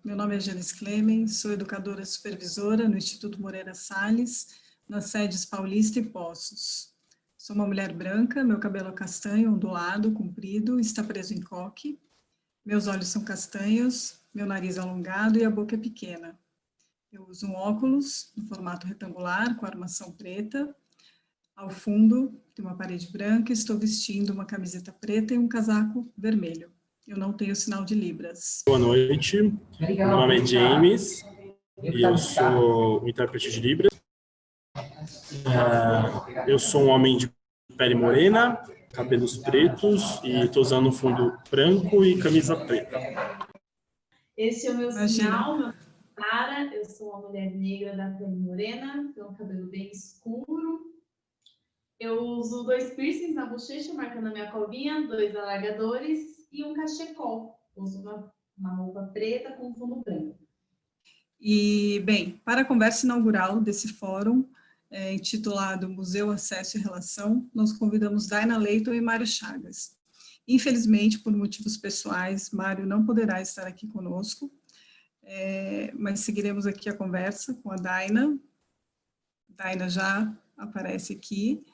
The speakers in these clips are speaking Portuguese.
Meu nome é Janice Clemen, sou educadora supervisora no Instituto Moreira Salles, nas sedes Paulista e Poços. Sou uma mulher branca, meu cabelo é castanho, ondulado, comprido, está preso em coque. Meus olhos são castanhos, meu nariz é alongado e a boca é pequena. Eu uso um óculos no formato retangular, com armação preta. Ao fundo, tem uma parede branca, estou vestindo uma camiseta preta e um casaco vermelho. Eu não tenho sinal de Libras. Boa noite, meu nome é James e eu sou o intérprete de Libras. Eu sou um homem de pele morena, cabelos pretos e estou usando um fundo branco e camisa preta. Esse é o meu sinal, meu cara. Eu sou uma mulher negra da pele morena, tenho um cabelo bem escuro. Eu uso 2 piercings na bochecha, marcando a minha covinha, 2 alargadores e um cachecol. Uso uma roupa preta com fundo branco. E, bem, para a conversa inaugural desse fórum, intitulado Museu, Acesso e Relação, nós convidamos Daina Leighton e Mário Chagas. Infelizmente, por motivos pessoais, Mário não poderá estar aqui conosco, mas seguiremos aqui a conversa com a Daina. Daina já aparece aqui.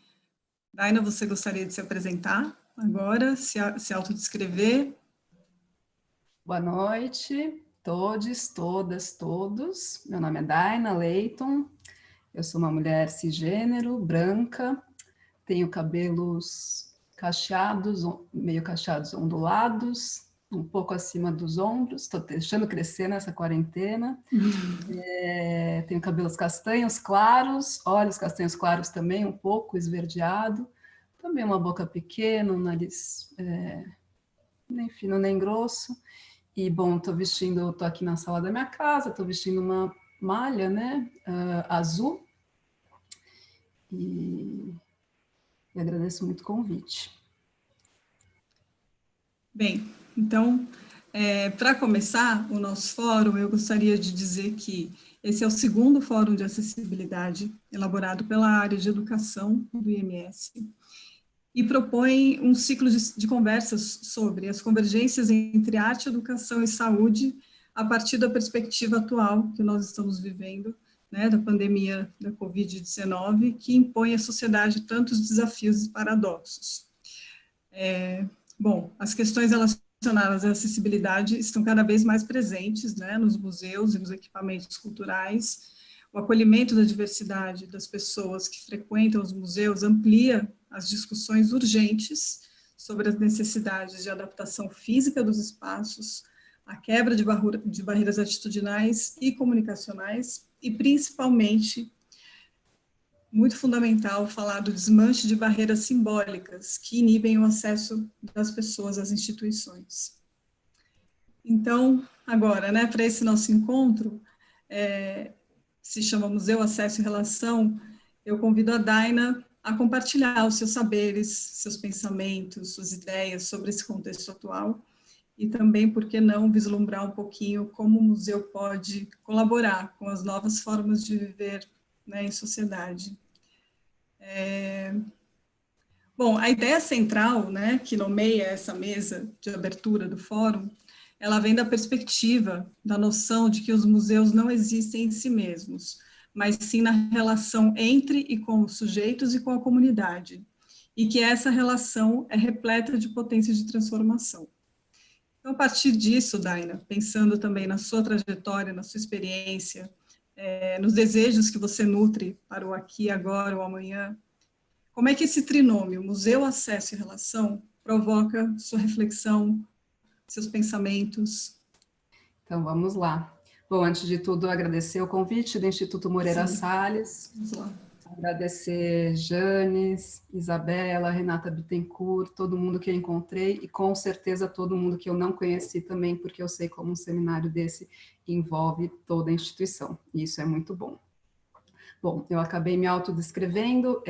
Daina, você gostaria de se apresentar agora, se autodescrever? Boa noite, todos, todas, todos. Meu nome é Daina Leighton, eu sou uma mulher cisgênero, branca, tenho cabelos cacheados, meio cacheados ondulados, um pouco acima dos ombros, estou deixando crescer nessa quarentena. Tenho cabelos castanhos claros, olhos castanhos claros também, um pouco esverdeado, também uma boca pequena, um nariz nem fino nem grosso. E, bom, estou aqui na sala da minha casa, estou vestindo uma malha, né, azul, e agradeço muito o convite. Bem, então, para começar o nosso fórum, eu gostaria de dizer que esse é o segundo fórum de acessibilidade elaborado pela área de educação do IMS e propõe um ciclo de conversas sobre as convergências entre arte, educação e saúde a partir da perspectiva atual que nós estamos vivendo, né, da pandemia da Covid-19, que impõe à sociedade tantos desafios e paradoxos. Bom, as questões relacionadas à acessibilidade estão cada vez mais presentes, né, nos museus e nos equipamentos culturais. O acolhimento da diversidade das pessoas que frequentam os museus amplia as discussões urgentes sobre as necessidades de adaptação física dos espaços, a quebra de barreiras atitudinais e comunicacionais e, principalmente, muito fundamental falar do desmanche de barreiras simbólicas que inibem o acesso das pessoas às instituições. Então, agora, né, para esse nosso encontro, se chama Museu, Acesso e Relação, eu convido a Daina a compartilhar os seus saberes, seus pensamentos, suas ideias sobre esse contexto atual e também, por que não, vislumbrar um pouquinho como o museu pode colaborar com as novas formas de viver, né, em sociedade. Bom, a ideia central, né, que nomeia essa mesa de abertura do fórum, ela vem da perspectiva, da noção de que os museus não existem em si mesmos, mas sim na relação entre e com os sujeitos e com a comunidade, e que essa relação é repleta de potência de transformação. Então, a partir disso, Daina, pensando também na sua trajetória, na sua experiência, nos desejos que você nutre para o aqui, agora ou amanhã, como é que esse trinômio, museu, acesso e relação, provoca sua reflexão, seus pensamentos? Então, vamos lá. Bom, antes de tudo, agradecer o convite do Instituto Moreira Salles. Vamos lá. Agradecer Janes, Isabela, Renata Bittencourt, todo mundo que eu encontrei e com certeza todo mundo que eu não conheci também, porque eu sei como um seminário desse envolve toda a instituição, e isso é muito bom. Bom, eu acabei me autodescrevendo,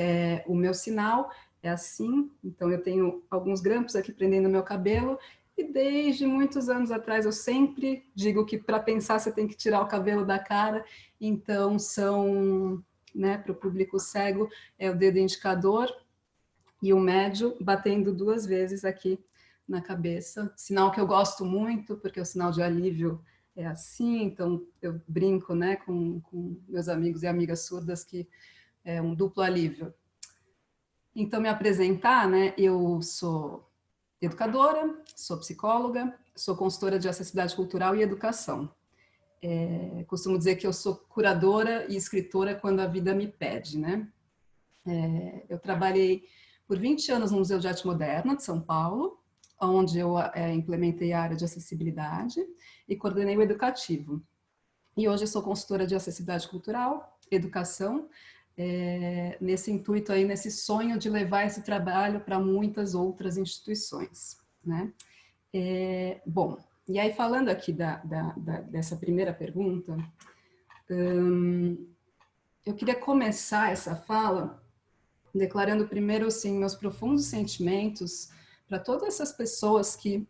o meu sinal é assim, então eu tenho alguns grampos aqui prendendo o meu cabelo, e desde muitos anos atrás eu sempre digo que para pensar você tem que tirar o cabelo da cara, então são, né, para o público cego, é o dedo indicador e o médio batendo 2 vezes aqui na cabeça, sinal que eu gosto muito, porque é o sinal de alívio é assim, então eu brinco, né, com meus amigos e amigas surdas que é um duplo alívio. Então, me apresentar, né, eu sou educadora, sou psicóloga, sou consultora de acessibilidade cultural e educação. Costumo dizer que eu sou curadora e escritora quando a vida me pede, né? Eu trabalhei por 20 anos no Museu de Arte Moderna de São Paulo, onde eu implementei a área de acessibilidade e coordenei o educativo. E hoje eu sou consultora de acessibilidade cultural, educação, nesse intuito aí, nesse sonho de levar esse trabalho para muitas outras instituições, né? Bom, e aí falando aqui dessa primeira pergunta, eu queria começar essa fala declarando primeiro, assim, meus profundos sentimentos para todas essas pessoas que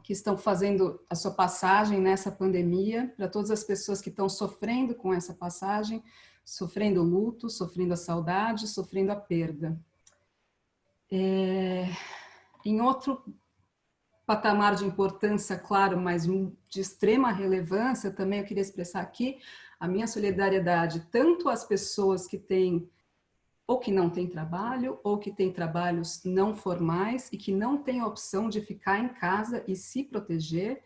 estão fazendo a sua passagem nessa pandemia, para todas as pessoas que estão sofrendo com essa passagem, sofrendo o luto, sofrendo a saudade, sofrendo a perda. Em outro patamar de importância, claro, mas de extrema relevância, também eu queria expressar aqui a minha solidariedade tanto às pessoas que têm ou que não têm trabalho, ou que têm trabalhos não formais e que não têm a opção de ficar em casa e se proteger,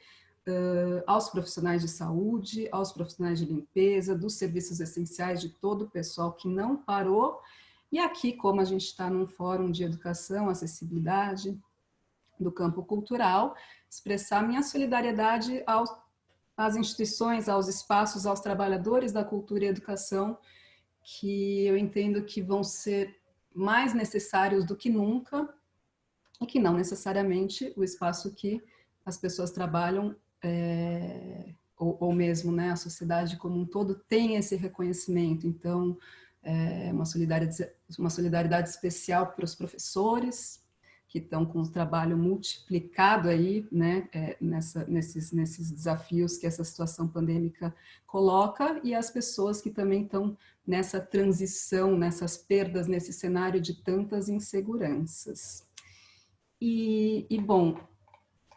aos profissionais de saúde, aos profissionais de limpeza, dos serviços essenciais, de todo o pessoal que não parou. E aqui, como a gente está num fórum de educação, acessibilidade, do campo cultural, expressar minha solidariedade às instituições, aos espaços, aos trabalhadores da cultura e educação, que eu entendo que vão ser mais necessários do que nunca, e que não necessariamente o espaço que as pessoas trabalham, ou mesmo, né, a sociedade como um todo tem esse reconhecimento. Então, uma solidariedade especial para os professores, que estão com o trabalho multiplicado aí, né, nesses desafios que essa situação pandêmica coloca, e as pessoas que também estão nessa transição, nessas perdas, nesse cenário de tantas inseguranças. Bom,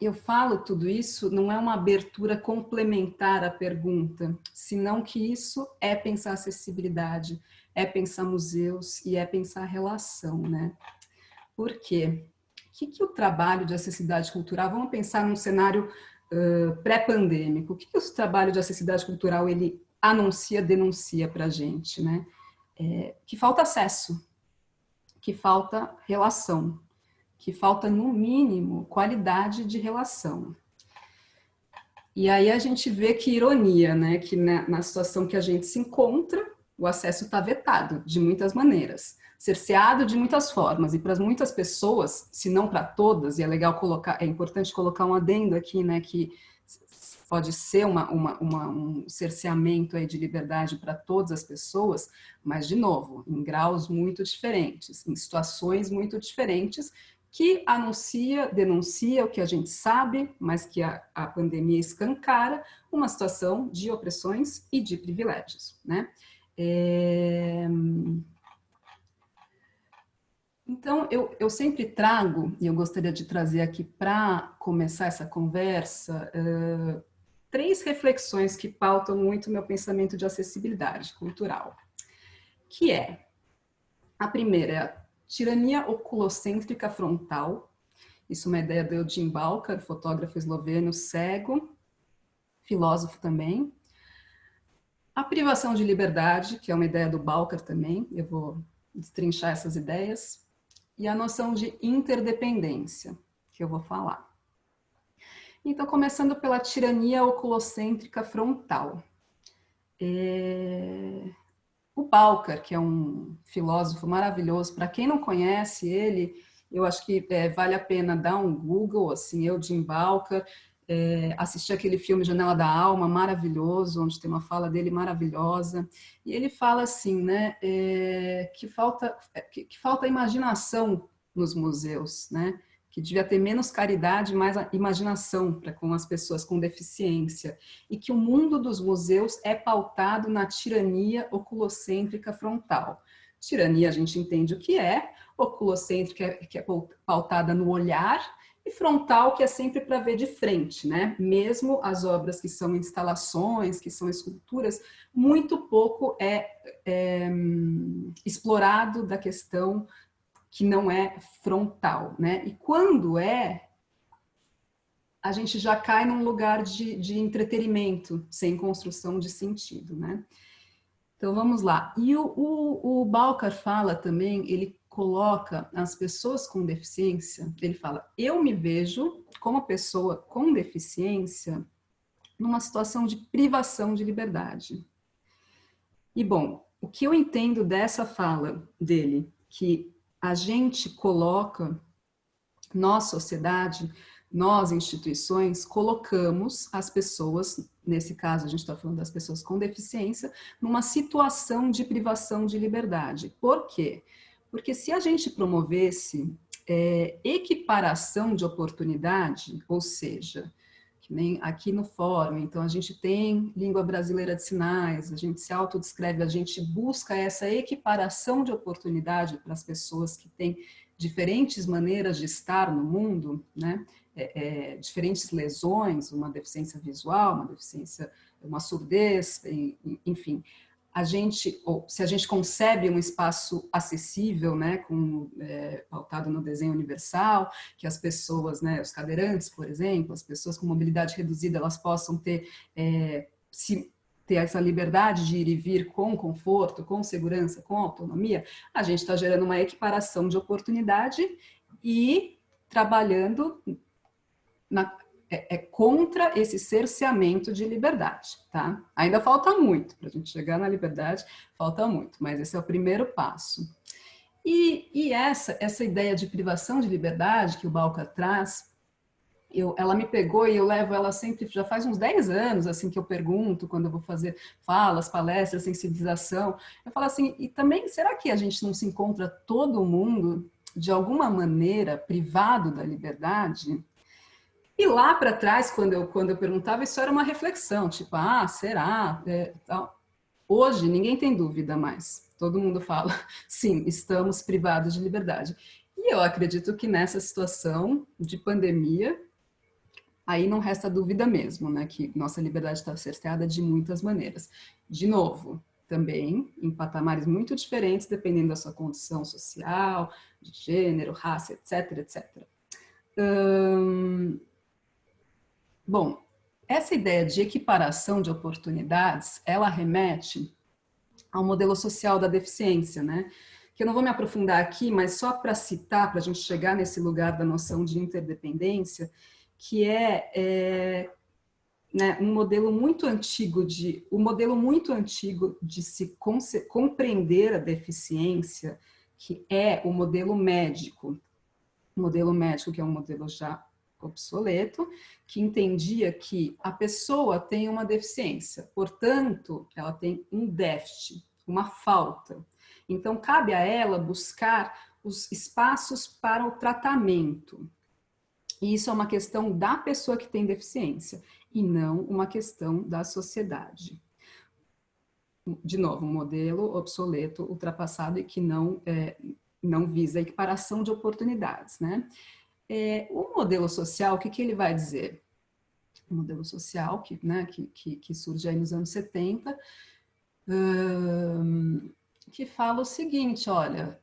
eu falo tudo isso, não é uma abertura complementar à pergunta, senão que isso é pensar acessibilidade, é pensar museus e é pensar relação, né? Por quê? O que o trabalho de acessibilidade cultural, vamos pensar num cenário pré-pandêmico, o que o trabalho de acessibilidade cultural ele anuncia, denuncia para a gente, né? Que falta acesso, que falta relação, que falta, no mínimo, qualidade de relação. E aí a gente vê que ironia, né? Que na situação que a gente se encontra, o acesso está vetado de muitas maneiras, cerceado de muitas formas, e para muitas pessoas, se não para todas, e é importante colocar um adendo aqui, né? Que pode ser um cerceamento aí de liberdade para todas as pessoas, mas, de novo, em graus muito diferentes, em situações muito diferentes, que denuncia o que a gente sabe, mas que a pandemia escancara, uma situação de opressões e de privilégios, né? Então, eu sempre trago, e eu gostaria de trazer aqui para começar essa conversa, 3 reflexões que pautam muito meu pensamento de acessibilidade cultural, que a primeira é a tirania oculocêntrica frontal, isso é uma ideia do Eugene Balkar, fotógrafo esloveno cego, filósofo também. A privação de liberdade, que é uma ideia do Balkar também, eu vou destrinchar essas ideias, e a noção de interdependência, que eu vou falar. Então, começando pela tirania oculocêntrica frontal. O Balkar, que é um filósofo maravilhoso, para quem não conhece ele, eu acho que vale a pena dar um Google, assim, Eugene Balkar, assistir aquele filme Janela da Alma, maravilhoso, onde tem uma fala dele maravilhosa, e ele fala assim, né, que falta imaginação nos museus, né, que devia ter menos caridade, mais imaginação com as pessoas com deficiência, e que o mundo dos museus é pautado na tirania oculocêntrica frontal. Tirania a gente entende o que é, oculocêntrica que é pautada no olhar, e frontal, que é sempre para ver de frente, né? Mesmo as obras que são instalações, que são esculturas, muito pouco é explorado da questão que não é frontal, né? E quando a gente já cai num lugar de entretenimento, sem construção de sentido, né? Então, vamos lá. E o Balcar fala também, ele coloca as pessoas com deficiência, ele fala, eu me vejo como pessoa com deficiência numa situação de privação de liberdade. E, bom, o que eu entendo dessa fala dele, que a gente coloca, nós, sociedade, nós, instituições, colocamos as pessoas, nesse caso a gente está falando das pessoas com deficiência, numa situação de privação de liberdade. Por quê? Porque se a gente promovesse equiparação de oportunidade, ou seja, que nem aqui no fórum, então a gente tem língua brasileira de sinais, a gente se autodescreve, a gente busca essa equiparação de oportunidade para as pessoas que têm diferentes maneiras de estar no mundo, né? Diferentes lesões, uma deficiência visual, uma deficiência, uma surdez, enfim. Se a gente concebe um espaço acessível, né, pautado no desenho universal, que as pessoas, né, os cadeirantes, por exemplo, as pessoas com mobilidade reduzida, elas possam ter essa liberdade de ir e vir com conforto, com segurança, com autonomia, a gente está gerando uma equiparação de oportunidade e trabalhando contra esse cerceamento de liberdade, tá? Ainda falta muito, para a gente chegar na liberdade, falta muito, mas esse é o primeiro passo. E essa ideia de privação de liberdade que o Balcar traz, ela me pegou e eu levo ela sempre, já faz uns 10 anos, assim, que eu pergunto, quando eu vou fazer falas, palestras, sensibilização, eu falo assim, e também, será que a gente não se encontra todo mundo, de alguma maneira, privado da liberdade? E lá para trás, quando eu perguntava, isso era uma reflexão, tipo, será? Tal. Hoje, ninguém tem dúvida mais. Todo mundo fala, sim, estamos privados de liberdade. E eu acredito que nessa situação de pandemia, aí não resta dúvida mesmo, né? Que nossa liberdade está cerceada de muitas maneiras. De novo, também em patamares muito diferentes, dependendo da sua condição social, de gênero, raça, etc, etc. Bom, essa ideia de equiparação de oportunidades, ela remete ao modelo social da deficiência, né? Que eu não vou me aprofundar aqui, mas só para citar, para a gente chegar nesse lugar da noção de interdependência, que né, um modelo muito antigo de se compreender a deficiência, que é o modelo médico. O modelo médico, que é um modelo já obsoleto, que entendia que a pessoa tem uma deficiência, portanto, ela tem um déficit, uma falta. Então, cabe a ela buscar os espaços para o tratamento. E isso é uma questão da pessoa que tem deficiência, e não uma questão da sociedade. De novo, um modelo obsoleto, ultrapassado e que não visa a equiparação de oportunidades, né? O modelo social, o que ele vai dizer? O modelo social que surge aí nos anos 70, que fala o seguinte, olha,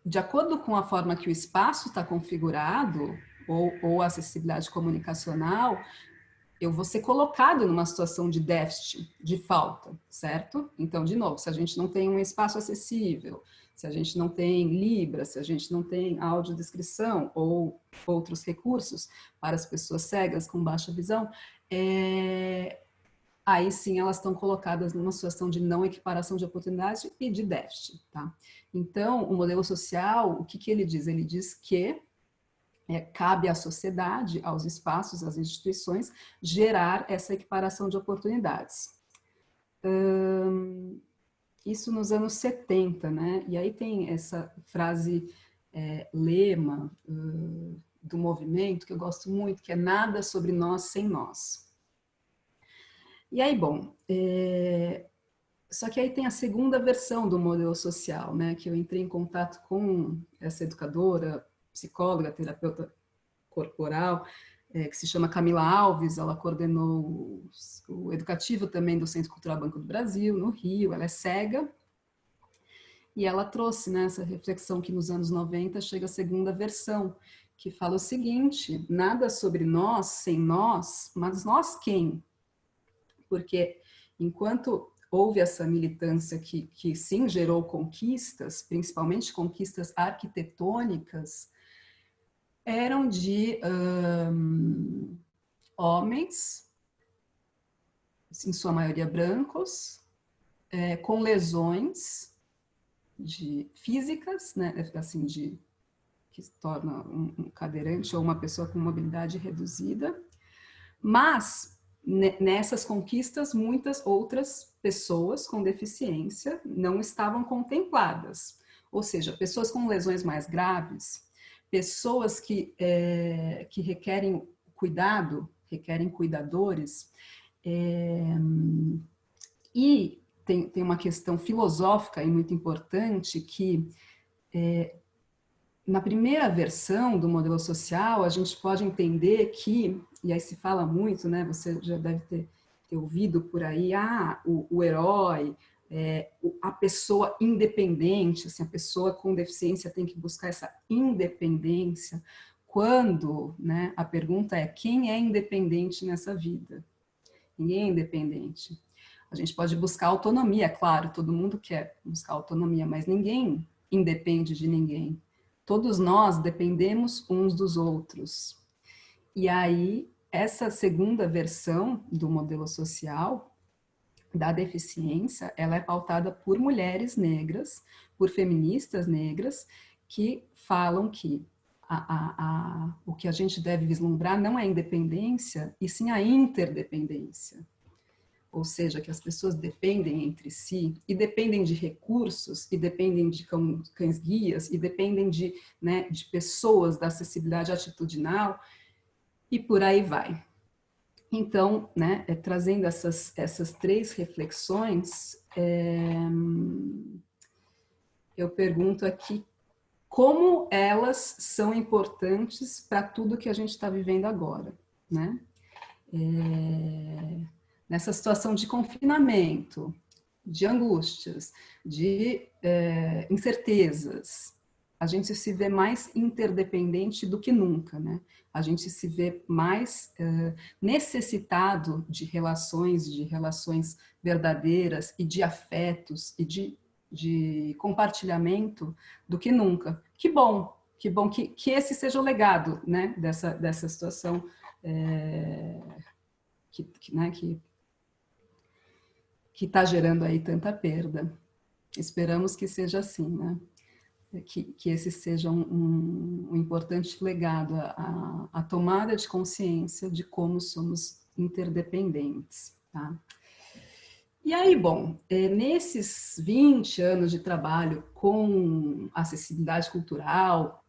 de acordo com a forma que o espaço está configurado, ou a acessibilidade comunicacional, eu vou ser colocado numa situação de déficit, de falta, certo? Então, de novo, se a gente não tem um espaço acessível, se a gente não tem Libra, se a gente não tem audiodescrição ou outros recursos para as pessoas cegas com baixa visão, aí sim elas estão colocadas numa situação de não equiparação de oportunidade e de déficit, tá? Então, o modelo social, o que ele diz? Ele diz que cabe à sociedade, aos espaços, às instituições, gerar essa equiparação de oportunidades. Isso nos anos 70, né? E aí tem essa frase lema do movimento, que eu gosto muito, que é nada sobre nós sem nós. E aí, bom, só que aí tem a segunda versão do modelo social, né? Que eu entrei em contato com essa educadora psicóloga, terapeuta corporal, que se chama Camila Alves. Ela coordenou o educativo também do Centro Cultural Banco do Brasil, no Rio. Ela é cega. E ela trouxe, né, essa reflexão que nos anos 90 chega a segunda versão, que fala o seguinte: nada sobre nós sem nós, mas nós quem? Porque enquanto houve essa militância que sim gerou conquistas, principalmente conquistas arquitetônicas, eram de homens, em sua maioria brancos, com lesões físicas, né, assim, que se torna um cadeirante ou uma pessoa com mobilidade reduzida, mas nessas conquistas muitas outras pessoas com deficiência não estavam contempladas, ou seja, pessoas com lesões mais graves, pessoas que requerem cuidado, requerem cuidadores, e tem uma questão filosófica e muito importante que na primeira versão do modelo social a gente pode entender que, e aí se fala muito, né, você já deve ter ouvido por aí, o herói, a pessoa independente, assim, a pessoa com deficiência tem que buscar essa independência, quando, né, a pergunta é: quem é independente nessa vida? Ninguém é independente. A gente pode buscar autonomia, claro, todo mundo quer buscar autonomia, mas ninguém independe de ninguém. Todos nós dependemos uns dos outros. E aí, essa segunda versão do modelo social da deficiência, ela é pautada por mulheres negras, por feministas negras, que falam que o que a gente deve vislumbrar não é a independência, e sim a interdependência. Ou seja, que as pessoas dependem entre si, e dependem de recursos, e dependem de cães-guias, e dependem de pessoas da acessibilidade atitudinal, e por aí vai. Então, né, trazendo essas três reflexões, eu pergunto aqui como elas são importantes para tudo que a gente está vivendo agora, né? Nessa situação de confinamento, de angústias, de incertezas, a gente se vê mais interdependente do que nunca, né? A gente se vê mais necessitado de relações verdadeiras e de afetos e de compartilhamento do que nunca. Que bom que esse seja o legado, né, dessa situação que está gerando aí tanta perda. Esperamos que seja assim, né? Que esse seja um importante legado, a tomada de consciência de como somos interdependentes, tá? E aí, bom, nesses 20 anos de trabalho com acessibilidade cultural,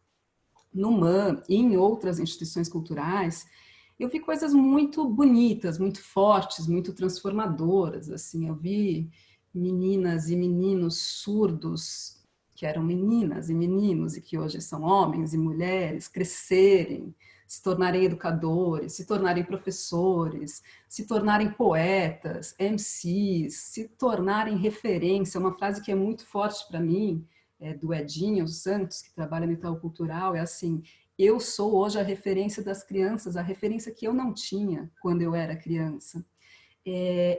no MAM e em outras instituições culturais, eu vi coisas muito bonitas, muito fortes, muito transformadoras, assim. Eu vi meninas e meninos surdos, que eram meninas e meninos e que hoje são homens e mulheres, crescerem, se tornarem educadores, se tornarem professores, se tornarem poetas, MCs, se tornarem referência. Uma frase que é muito forte para mim, do Edinho Santos, que trabalha no Itaú Cultural, é assim: eu sou hoje a referência das crianças, a referência que eu não tinha quando eu era criança.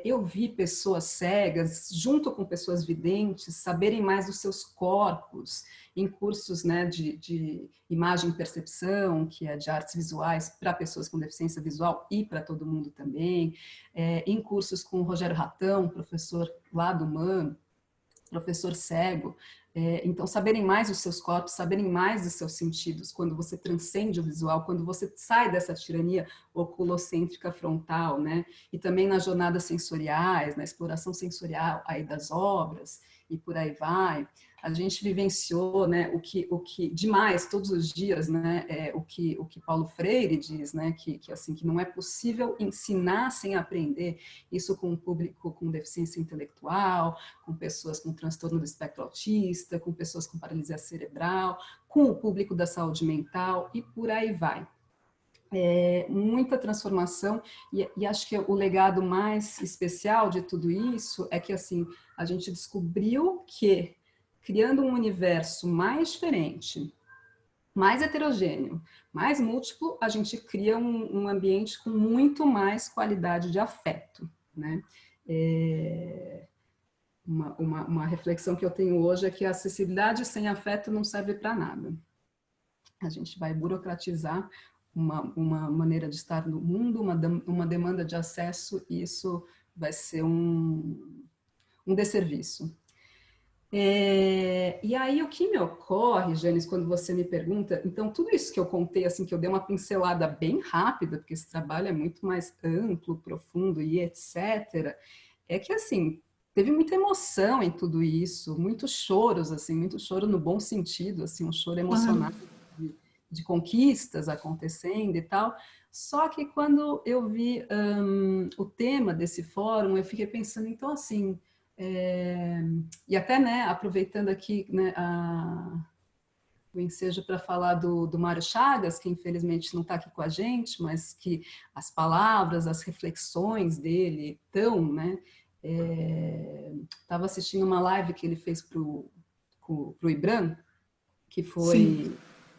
Eu vi pessoas cegas, junto com pessoas videntes, saberem mais dos seus corpos, em cursos, né, de imagem e percepção, que é de artes visuais para pessoas com deficiência visual e para todo mundo também, em cursos com o Rogério Ratão, professor lá do MAM, professor cego. Então, saberem mais dos seus corpos, saberem mais dos seus sentidos, quando você transcende o visual, quando você sai dessa tirania oculocêntrica frontal, né? E também nas jornadas sensoriais, na exploração sensorial aí das obras, e por aí vai. A gente vivenciou, né, o que demais todos os dias, né, o que Paulo Freire diz, né, que assim, que não é possível ensinar sem aprender. Isso com um público com deficiência intelectual, com pessoas com transtorno do espectro autista, com pessoas com paralisia cerebral, com o público da saúde mental e por aí vai. Muita transformação e acho que o legado mais especial de tudo isso é que assim a gente descobriu que criando um universo mais diferente, mais heterogêneo, mais múltiplo, a gente cria um ambiente com muito mais qualidade de afeto, né? Uma reflexão que eu tenho hoje é que a acessibilidade sem afeto não serve para nada. A gente vai burocratizar uma maneira de estar no mundo, uma demanda de acesso, e isso vai ser um desserviço. E aí o que me ocorre, Janice, quando você me pergunta, então tudo isso que eu contei, assim, que eu dei uma pincelada bem rápida, porque esse trabalho é muito mais amplo, profundo e etc., é que assim, teve muita emoção em tudo isso, muitos choros, assim, muito choro no bom sentido, assim, um choro emocional de conquistas acontecendo e tal. Só que quando eu vi o tema desse fórum, eu fiquei pensando, então assim, e até, né, aproveitando aqui, né, o ensejo para falar do Mário Chagas, que infelizmente não está aqui com a gente, mas que as palavras, as reflexões dele estão, né? Estava assistindo uma live que ele fez para o IBRAM, que foi Sim.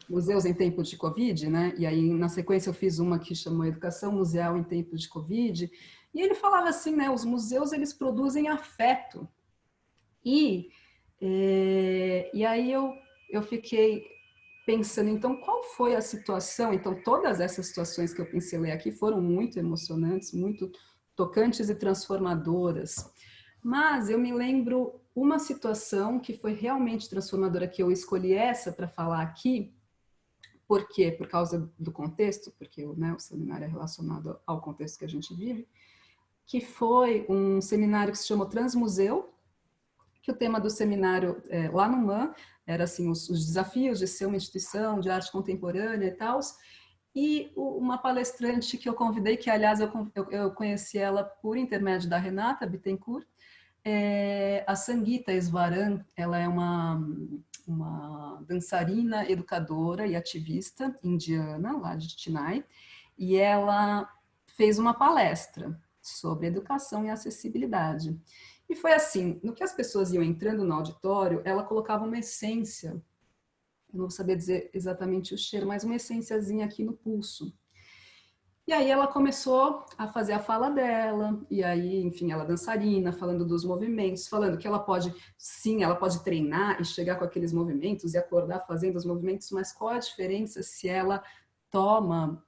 Museus em Tempos de Covid, né? E aí, na sequência, eu fiz uma que chamou Educação Museal em Tempos de Covid. E ele falava assim, né? Os museus, eles produzem afeto. E aí eu fiquei pensando, então, qual foi a situação? Então, todas essas situações que eu pincelei aqui foram muito emocionantes, muito tocantes e transformadoras. Mas eu me lembro uma situação que foi realmente transformadora, que eu escolhi essa para falar aqui. Por quê? Por causa do contexto, porque né, o seminário é relacionado ao contexto que a gente vive, que foi um seminário que se chamou Transmuseu, que o tema do seminário lá no MAN era assim, os desafios de ser uma instituição de arte contemporânea e tal. E uma palestrante que eu convidei, que aliás eu conheci ela por intermédio da Renata Bittencourt, a Sangeeta Eswaran. Ela é uma dançarina, educadora e ativista indiana, lá de Chennai, e ela fez uma palestra sobre educação e acessibilidade. E foi assim, no que as pessoas iam entrando no auditório, ela colocava uma essência, eu não vou saber dizer exatamente o cheiro, mas uma essênciazinha aqui no pulso. E aí ela começou a fazer a fala dela, e aí, enfim, ela dançarina, falando dos movimentos, falando que ela pode, sim, ela pode treinar e chegar com aqueles movimentos e acordar fazendo os movimentos, mas qual a diferença se ela toma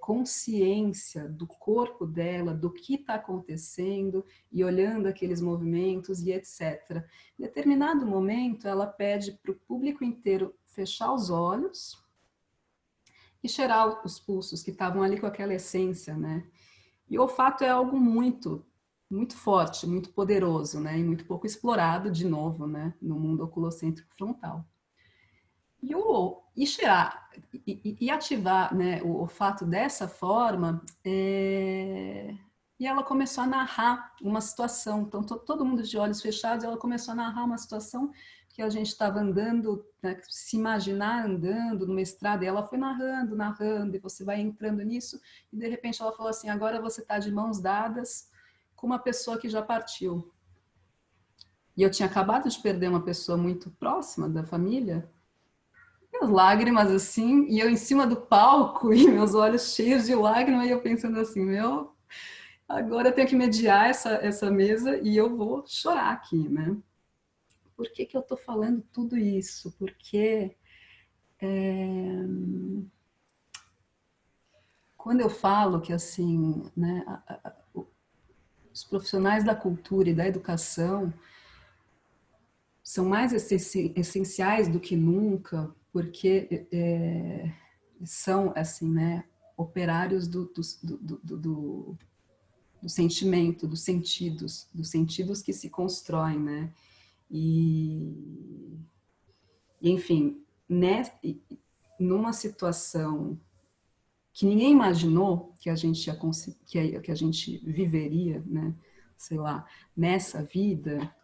consciência do corpo dela, do que está acontecendo, e olhando aqueles movimentos e etc. Em determinado momento, ela pede para o público inteiro fechar os olhos e cheirar os pulsos que estavam ali com aquela essência, né? E o olfato é algo muito, muito forte, muito poderoso, né? E muito pouco explorado, de novo, né? No mundo oculocêntrico frontal. E cheirar e ativar, né, o olfato dessa forma, e ela começou a narrar uma situação. Então, todo mundo de olhos fechados, ela começou a narrar uma situação que a gente estava andando, né, se imaginar andando numa estrada, e ela foi narrando, e você vai entrando nisso, e de repente ela falou assim, agora você está de mãos dadas com uma pessoa que já partiu. E eu tinha acabado de perder uma pessoa muito próxima da família, as lágrimas assim, e eu em cima do palco, e meus olhos cheios de lágrimas, e eu pensando assim, agora eu tenho que mediar essa mesa, e eu vou chorar aqui, né? Por que eu estou falando tudo isso? Porque quando eu falo que assim, né, os profissionais da cultura e da educação são mais essenciais do que nunca, porque são assim, né, operários do sentimento, dos sentidos que se constroem, né? E enfim, né, numa situação que ninguém imaginou que a gente que a gente viveria, né, sei lá, nessa vida,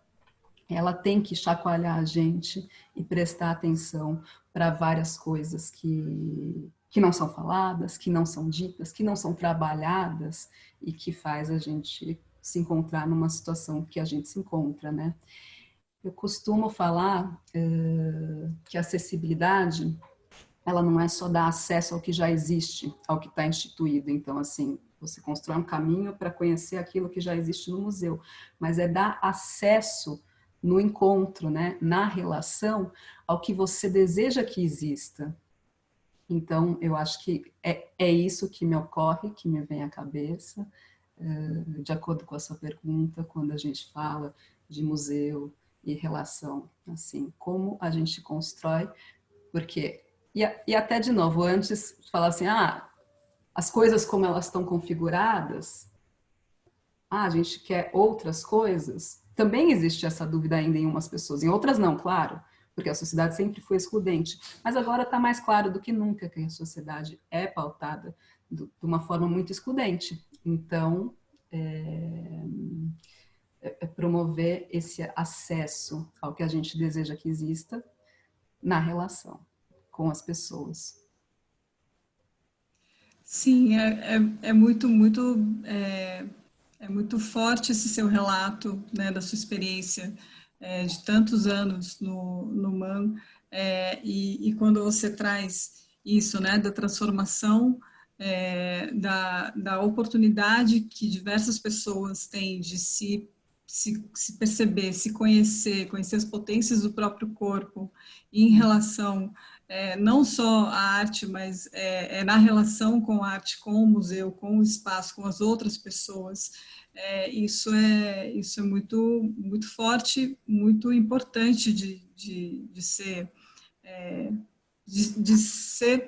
ela tem que chacoalhar a gente e prestar atenção, para várias coisas que não são faladas, que não são ditas, que não são trabalhadas e que faz a gente se encontrar numa situação que a gente se encontra, né? Eu costumo falar que a acessibilidade, ela não é só dar acesso ao que já existe, ao que está instituído. Então, assim, você constrói um caminho para conhecer aquilo que já existe no museu, mas é dar acesso no encontro, né, na relação, ao que você deseja que exista. Então, eu acho que é isso que me ocorre, que me vem à cabeça, de acordo com a sua pergunta, quando a gente fala de museu e relação, assim, como a gente constrói, porque, e até de novo, antes de falar assim, as coisas como elas estão configuradas, a gente quer outras coisas, também existe essa dúvida ainda em umas pessoas, em outras não, claro, porque a sociedade sempre foi excludente, mas agora está mais claro do que nunca que a sociedade é pautada de uma forma muito excludente. Então, promover esse acesso ao que a gente deseja que exista na relação com as pessoas. Sim, é muito forte esse seu relato, né, da sua experiência de tantos anos no MAM, e quando você traz isso, né, da transformação, da oportunidade que diversas pessoas têm de se perceber, se conhecer, conhecer as potências do próprio corpo em relação não só à arte, mas na relação com a arte, com o museu, com o espaço, com as outras pessoas. Isso é muito, muito forte, muito importante de ser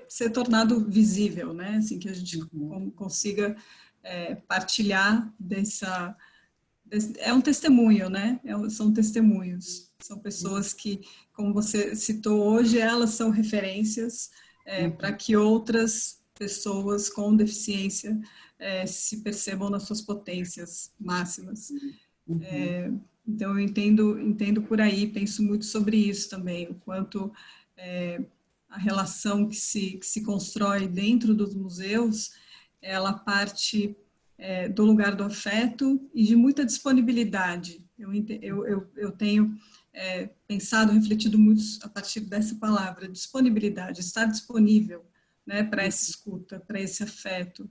ser tornado visível, né? Assim, que a gente consiga partilhar é um testemunho, né? São testemunhos, são pessoas que, como você citou hoje, elas são referências para que outras pessoas com deficiência se percebam nas suas potências máximas. Então, eu entendo por aí, penso muito sobre isso também, o quanto a relação que se constrói dentro dos museus, ela parte do lugar do afeto e de muita disponibilidade. Eu tenho pensado, refletido muito a partir dessa palavra, disponibilidade, estar disponível, né, para essa escuta, para esse afeto.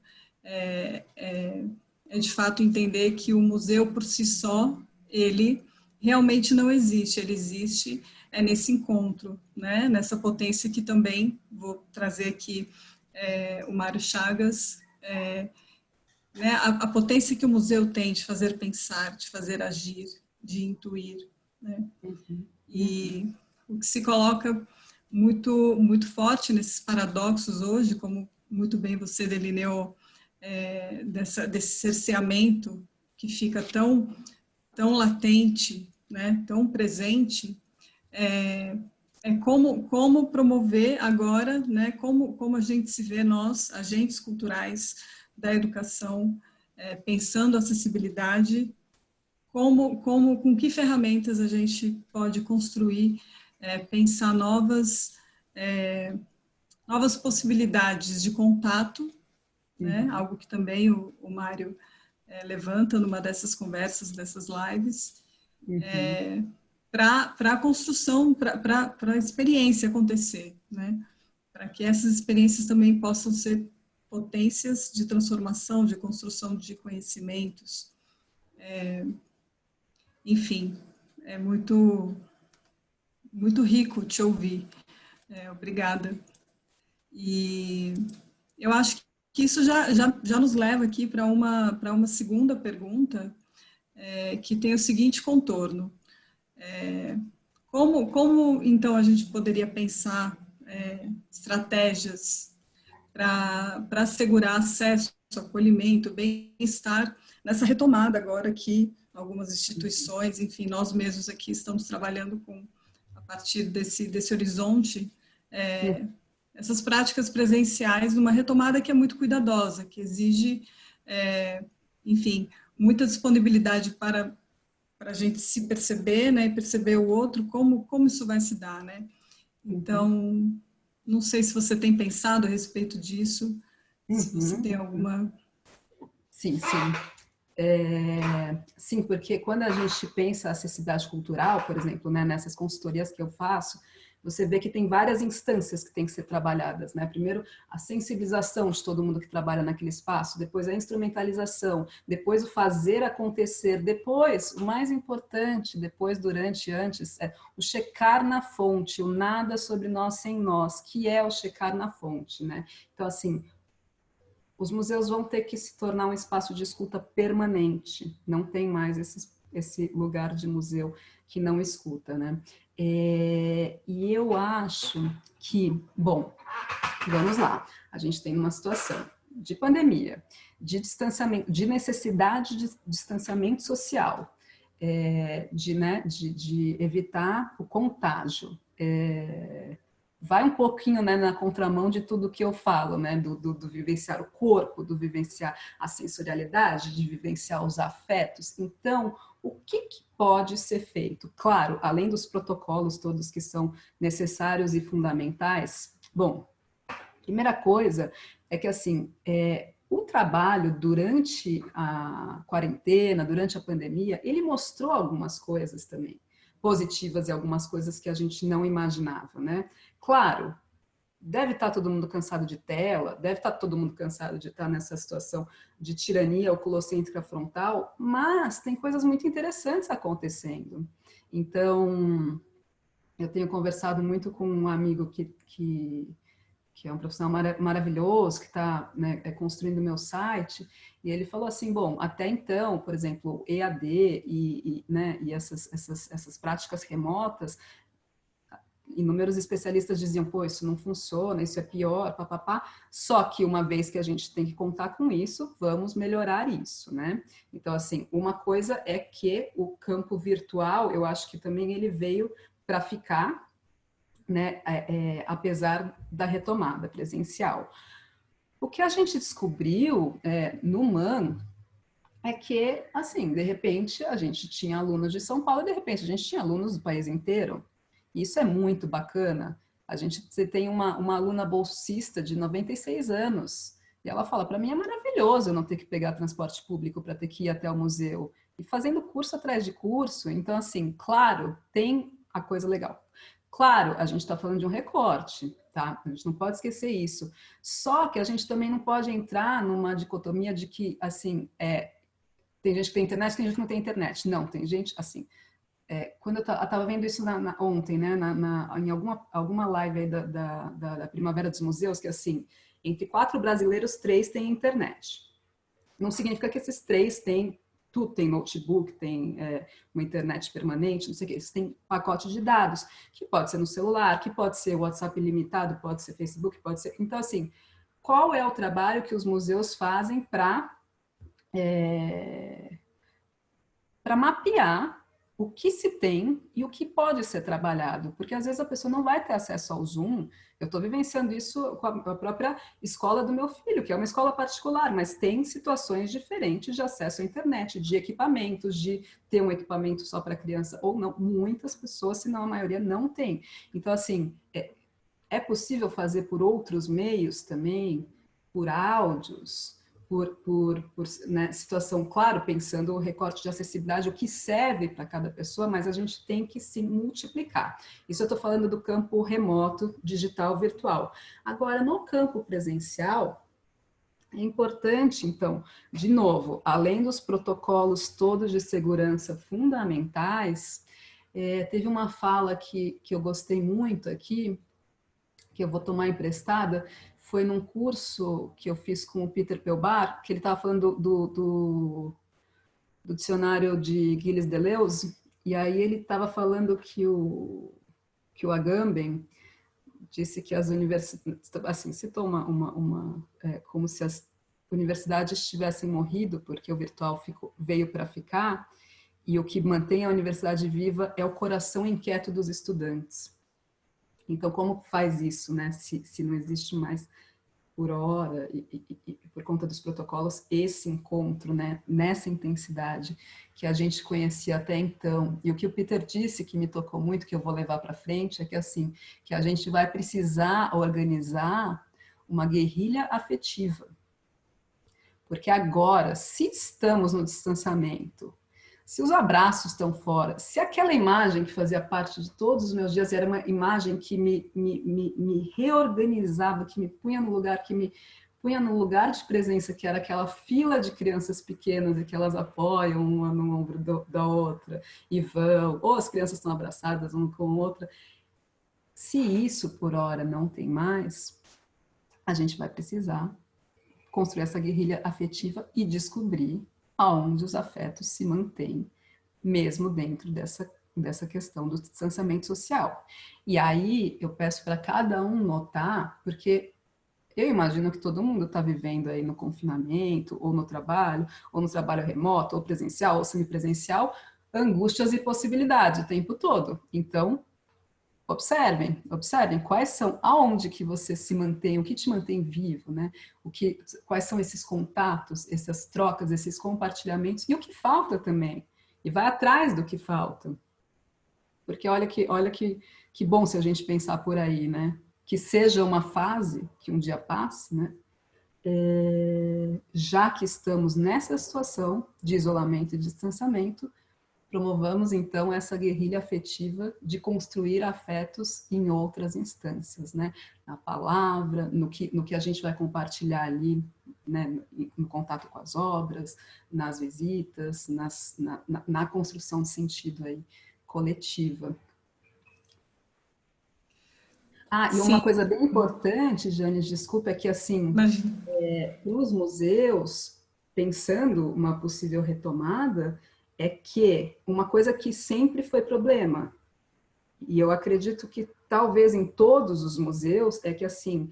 De fato entender que o museu por si só, ele realmente não existe, ele existe nesse encontro, né, nessa potência que também, vou trazer aqui o Mário Chagas, né, a potência que o museu tem de fazer pensar, de fazer agir, de intuir, né? E o que se coloca muito, muito forte nesses paradoxos hoje, como muito bem você delineou, desse cerceamento que fica tão latente, né, tão presente, como promover agora, né, como a gente se vê, nós, agentes culturais da educação, pensando a acessibilidade, com que ferramentas a gente pode construir, pensar novas possibilidades de contato, né, algo que também o Mário levanta numa dessas conversas, dessas lives, para a construção, para a experiência acontecer, né? Para que essas experiências também possam ser potências de transformação, de construção de conhecimentos. Enfim, é muito, muito rico te ouvir. Obrigada. E eu acho que isso já nos leva aqui para uma segunda pergunta, que tem o seguinte contorno. Como então a gente poderia pensar estratégias para assegurar acesso, acolhimento, bem-estar nessa retomada agora que algumas instituições, enfim, nós mesmos aqui estamos trabalhando a partir desse horizonte, essas práticas presenciais, numa retomada que é muito cuidadosa, que exige, enfim, muita disponibilidade para a gente se perceber, né, e perceber o outro, como isso vai se dar, né? Então, não sei se você tem pensado a respeito disso, se você Uhum. tem alguma... Sim, sim. Sim, porque quando a gente pensa acessibilidade cultural, por exemplo, né, nessas consultorias que eu faço, você vê que tem várias instâncias que têm que ser trabalhadas, né? Primeiro, a sensibilização de todo mundo que trabalha naquele espaço, depois a instrumentalização, depois o fazer acontecer, depois, o mais importante, depois, durante, antes, é o checar na fonte, o nada sobre nós sem nós, que é o checar na fonte, né? Então, assim, os museus vão ter que se tornar um espaço de escuta permanente. Não tem mais esse lugar de museu que não escuta, né? E eu acho que, bom, vamos lá. A gente tem uma situação de pandemia, de distanciamento, de necessidade de distanciamento social, de evitar o contágio. Vai um pouquinho, né, na contramão de tudo que eu falo, né, do vivenciar o corpo, do vivenciar a sensorialidade, de vivenciar os afetos. Então, o que pode ser feito? Claro, além dos protocolos todos que são necessários e fundamentais, bom, primeira coisa é que, assim, o trabalho durante a quarentena, durante a pandemia, ele mostrou algumas coisas também positivas e algumas coisas que a gente não imaginava, né? Claro, deve estar todo mundo cansado de tela, deve estar todo mundo cansado de estar nessa situação de tirania oculocêntrica frontal, mas tem coisas muito interessantes acontecendo. Então, eu tenho conversado muito com um amigo que é um profissional maravilhoso, que está, né, construindo o meu site, e ele falou assim, bom, até então, por exemplo, EAD né, e essas práticas remotas, inúmeros especialistas diziam, pô, isso não funciona, isso é pior, papapá, só que uma vez que a gente tem que contar com isso, vamos melhorar isso, né? Então, assim, uma coisa é que o campo virtual, eu acho que também ele veio para ficar, né, apesar da retomada presencial. O que a gente descobriu no MAN é que, assim, de repente a gente tinha alunos de São Paulo e de repente a gente tinha alunos do país inteiro. Isso é muito bacana. Você tem uma aluna bolsista de 96 anos e ela fala, para mim é maravilhoso eu não ter que pegar transporte público para ter que ir até o museu. E fazendo curso atrás de curso, então, assim, claro, tem a coisa legal. Claro, a gente está falando de um recorte, tá? A gente não pode esquecer isso. Só que a gente também não pode entrar numa dicotomia de que, assim, tem gente que tem internet, tem gente que não tem internet. Não, tem gente, assim, quando eu estava vendo isso ontem, né, em alguma live aí da Primavera dos Museus, que assim, entre 4 brasileiros, 3 têm internet. Não significa que esses 3 têm, tudo tem notebook, tem uma internet permanente, não sei o que, eles têm pacote de dados, que pode ser no celular, que pode ser WhatsApp ilimitado, pode ser Facebook, pode ser... Então, assim, qual é o trabalho que os museus fazem para mapear o que se tem e o que pode ser trabalhado, porque às vezes a pessoa não vai ter acesso ao Zoom. Eu estou vivenciando isso com a própria escola do meu filho, que é uma escola particular, mas tem situações diferentes de acesso à internet, de equipamentos, de ter um equipamento só para criança ou não. Muitas pessoas, se não a maioria, não tem. Então, assim, é possível fazer por outros meios também, por áudios, né, situação, claro, pensando o recorte de acessibilidade, o que serve para cada pessoa, mas a gente tem que se multiplicar. Isso eu estou falando do campo remoto, digital, virtual. Agora, no campo presencial, é importante, então, de novo, além dos protocolos todos de segurança fundamentais, teve uma fala que eu gostei muito aqui, que eu vou tomar emprestada, foi num curso que eu fiz com o Peter Pelbar, que ele estava falando do dicionário de Gilles Deleuze, e aí ele estava falando que o Agamben disse que as universidades, assim, citou como se as universidades tivessem morrido, porque o virtual veio para ficar, e o que mantém a universidade viva é o coração inquieto dos estudantes. Então, como faz isso, né? Se não existe mais por hora, e por conta dos protocolos, esse encontro, né, nessa intensidade que a gente conhecia até então. E o que o Peter disse, que me tocou muito, que eu vou levar para frente, é que assim, que a gente vai precisar organizar uma guerrilha afetiva. Porque agora, se estamos no distanciamento, se os abraços estão fora, se aquela imagem que fazia parte de todos os meus dias era uma imagem que me reorganizava, que me punha no lugar de presença, que era aquela fila de crianças pequenas e que elas apoiam uma no ombro da outra e vão, ou as crianças estão abraçadas uma com a outra. Se isso por hora não tem mais, a gente vai precisar construir essa guerrilha afetiva e descobrir aonde os afetos se mantêm, mesmo dentro dessa questão do distanciamento social. E aí eu peço para cada um notar, porque eu imagino que todo mundo está vivendo aí no confinamento, ou no trabalho remoto, ou presencial, ou semipresencial, angústias e possibilidades o tempo todo. Então, observem quais são, aonde que você se mantém, o que te mantém vivo, né? Quais são esses contatos, essas trocas, esses compartilhamentos, e o que falta também. E vai atrás do que falta. Porque olha que bom se a gente pensar por aí, né? Que seja uma fase, que um dia passe, né? Já que estamos nessa situação de isolamento e distanciamento, promovamos, então, essa guerrilha afetiva de construir afetos em outras instâncias, né? Na palavra, no que a gente vai compartilhar ali, né? No contato com as obras, nas visitas, na construção de sentido aí, coletiva. E Sim. uma coisa bem importante, Jane, desculpa, é que, assim, os museus, pensando uma possível retomada, é que uma coisa que sempre foi problema, e eu acredito que talvez em todos os museus, é que assim,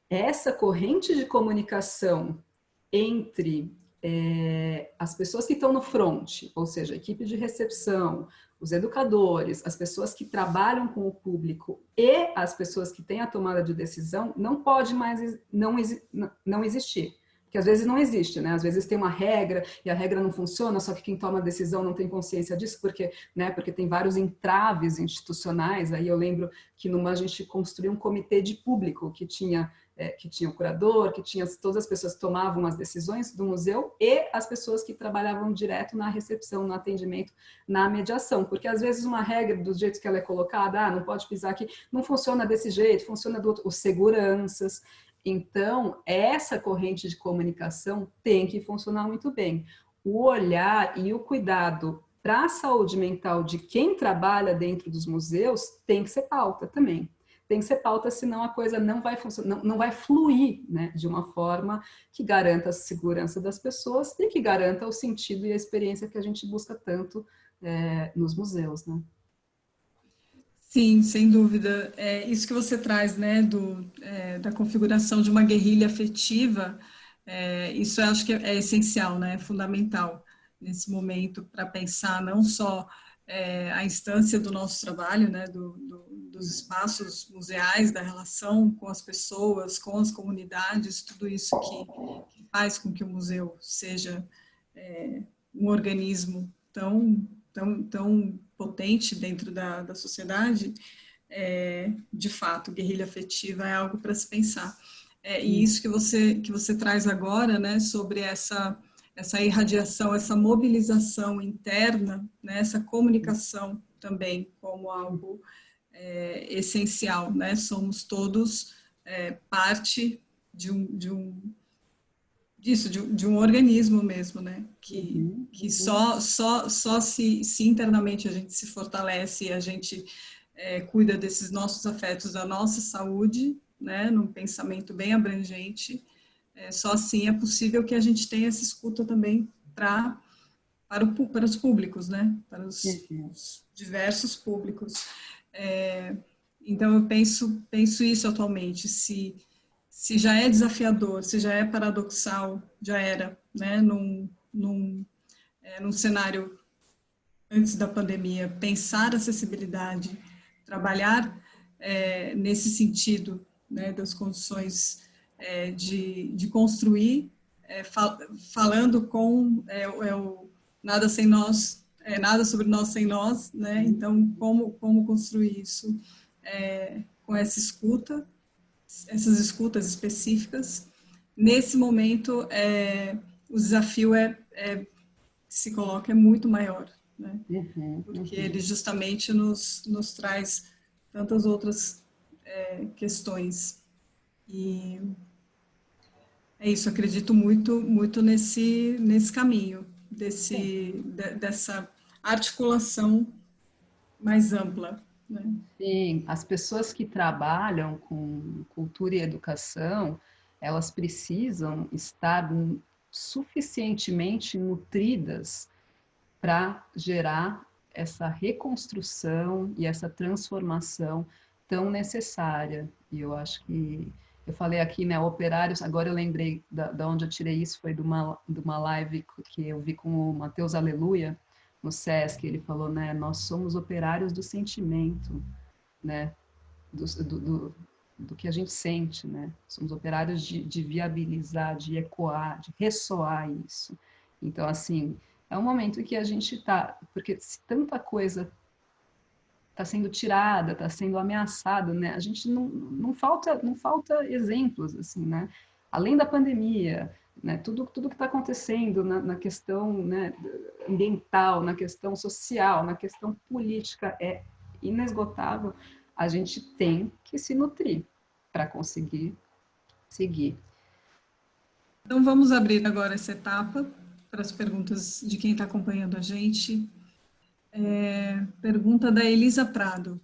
essa corrente de comunicação entre as pessoas que estão no front, ou seja, a equipe de recepção, os educadores, as pessoas que trabalham com o público e as pessoas que têm a tomada de decisão, não pode mais não existir. Porque às vezes não existe, né? Às vezes tem uma regra e a regra não funciona, só que quem toma a decisão não tem consciência disso, porque tem vários entraves institucionais. Aí eu lembro que a gente construiu um comitê de público que tinha o curador, que tinha todas as pessoas que tomavam as decisões do museu e as pessoas que trabalhavam direto na recepção, no atendimento, na mediação. Porque às vezes uma regra, do jeito que ela é colocada, não pode pisar aqui, não funciona desse jeito, funciona do outro. Os seguranças. Então, essa corrente de comunicação tem que funcionar muito bem. O olhar e o cuidado para a saúde mental de quem trabalha dentro dos museus tem que ser pauta também. Tem que ser pauta, senão a coisa não vai funcionar, não vai fluir, né, de uma forma que garanta a segurança das pessoas e que garanta o sentido e a experiência que a gente busca tanto nos museus, né? Sim, sem dúvida. Isso que você traz, né, da configuração de uma guerrilha afetiva, isso eu acho que é essencial, né, é fundamental nesse momento para pensar não só a instância do nosso trabalho, né, dos espaços museais, da relação com as pessoas, com as comunidades, tudo isso que faz com que o museu seja um organismo tão potente dentro da sociedade, de fato, guerrilha afetiva é algo para se pensar. E isso que você traz agora, né, sobre essa irradiação, essa mobilização interna, né, essa comunicação também como algo essencial, né? Somos todos parte de um organismo mesmo, né? Que só se internamente a gente se fortalece e a gente cuida desses nossos afetos, da nossa saúde, né? Num pensamento bem abrangente, só assim é possível que a gente tenha essa escuta também para os públicos, né? Para os diversos públicos. Então eu penso isso atualmente, se já é desafiador, se já é paradoxal, já era, né, num cenário antes da pandemia, pensar acessibilidade, trabalhar nesse sentido, né, das condições de construir, falando com nada sem nós, nada sobre nós sem nós, né? Então, como construir isso com essa escuta, essas escutas específicas. Nesse momento, o desafio que se coloca é muito maior, né? Porque ele justamente nos traz tantas outras questões. E é isso, acredito muito nesse caminho, dessa articulação mais ampla, né? Sim, as pessoas que trabalham com cultura e educação, elas precisam estar suficientemente nutridas para gerar essa reconstrução e essa transformação tão necessária. E eu acho que eu falei aqui, né, operários, agora eu lembrei da onde eu tirei isso, foi de uma live que eu vi com o Matheus Aleluia, no Sesc. Ele falou, né, nós somos operários do sentimento, né, do que a gente sente, né, somos operários de viabilizar, de ecoar, de ressoar isso. Então, assim, é um momento em que a gente está, porque se tanta coisa está sendo tirada, está sendo ameaçada, né? A gente não falta exemplos, assim, né? Além da pandemia, né? Tudo que está acontecendo na questão, né, ambiental, na questão social, na questão política é inesgotável. A gente tem que se nutrir para conseguir seguir. Então vamos abrir agora essa etapa para as perguntas de quem está acompanhando a gente. Pergunta da Elisa Prado.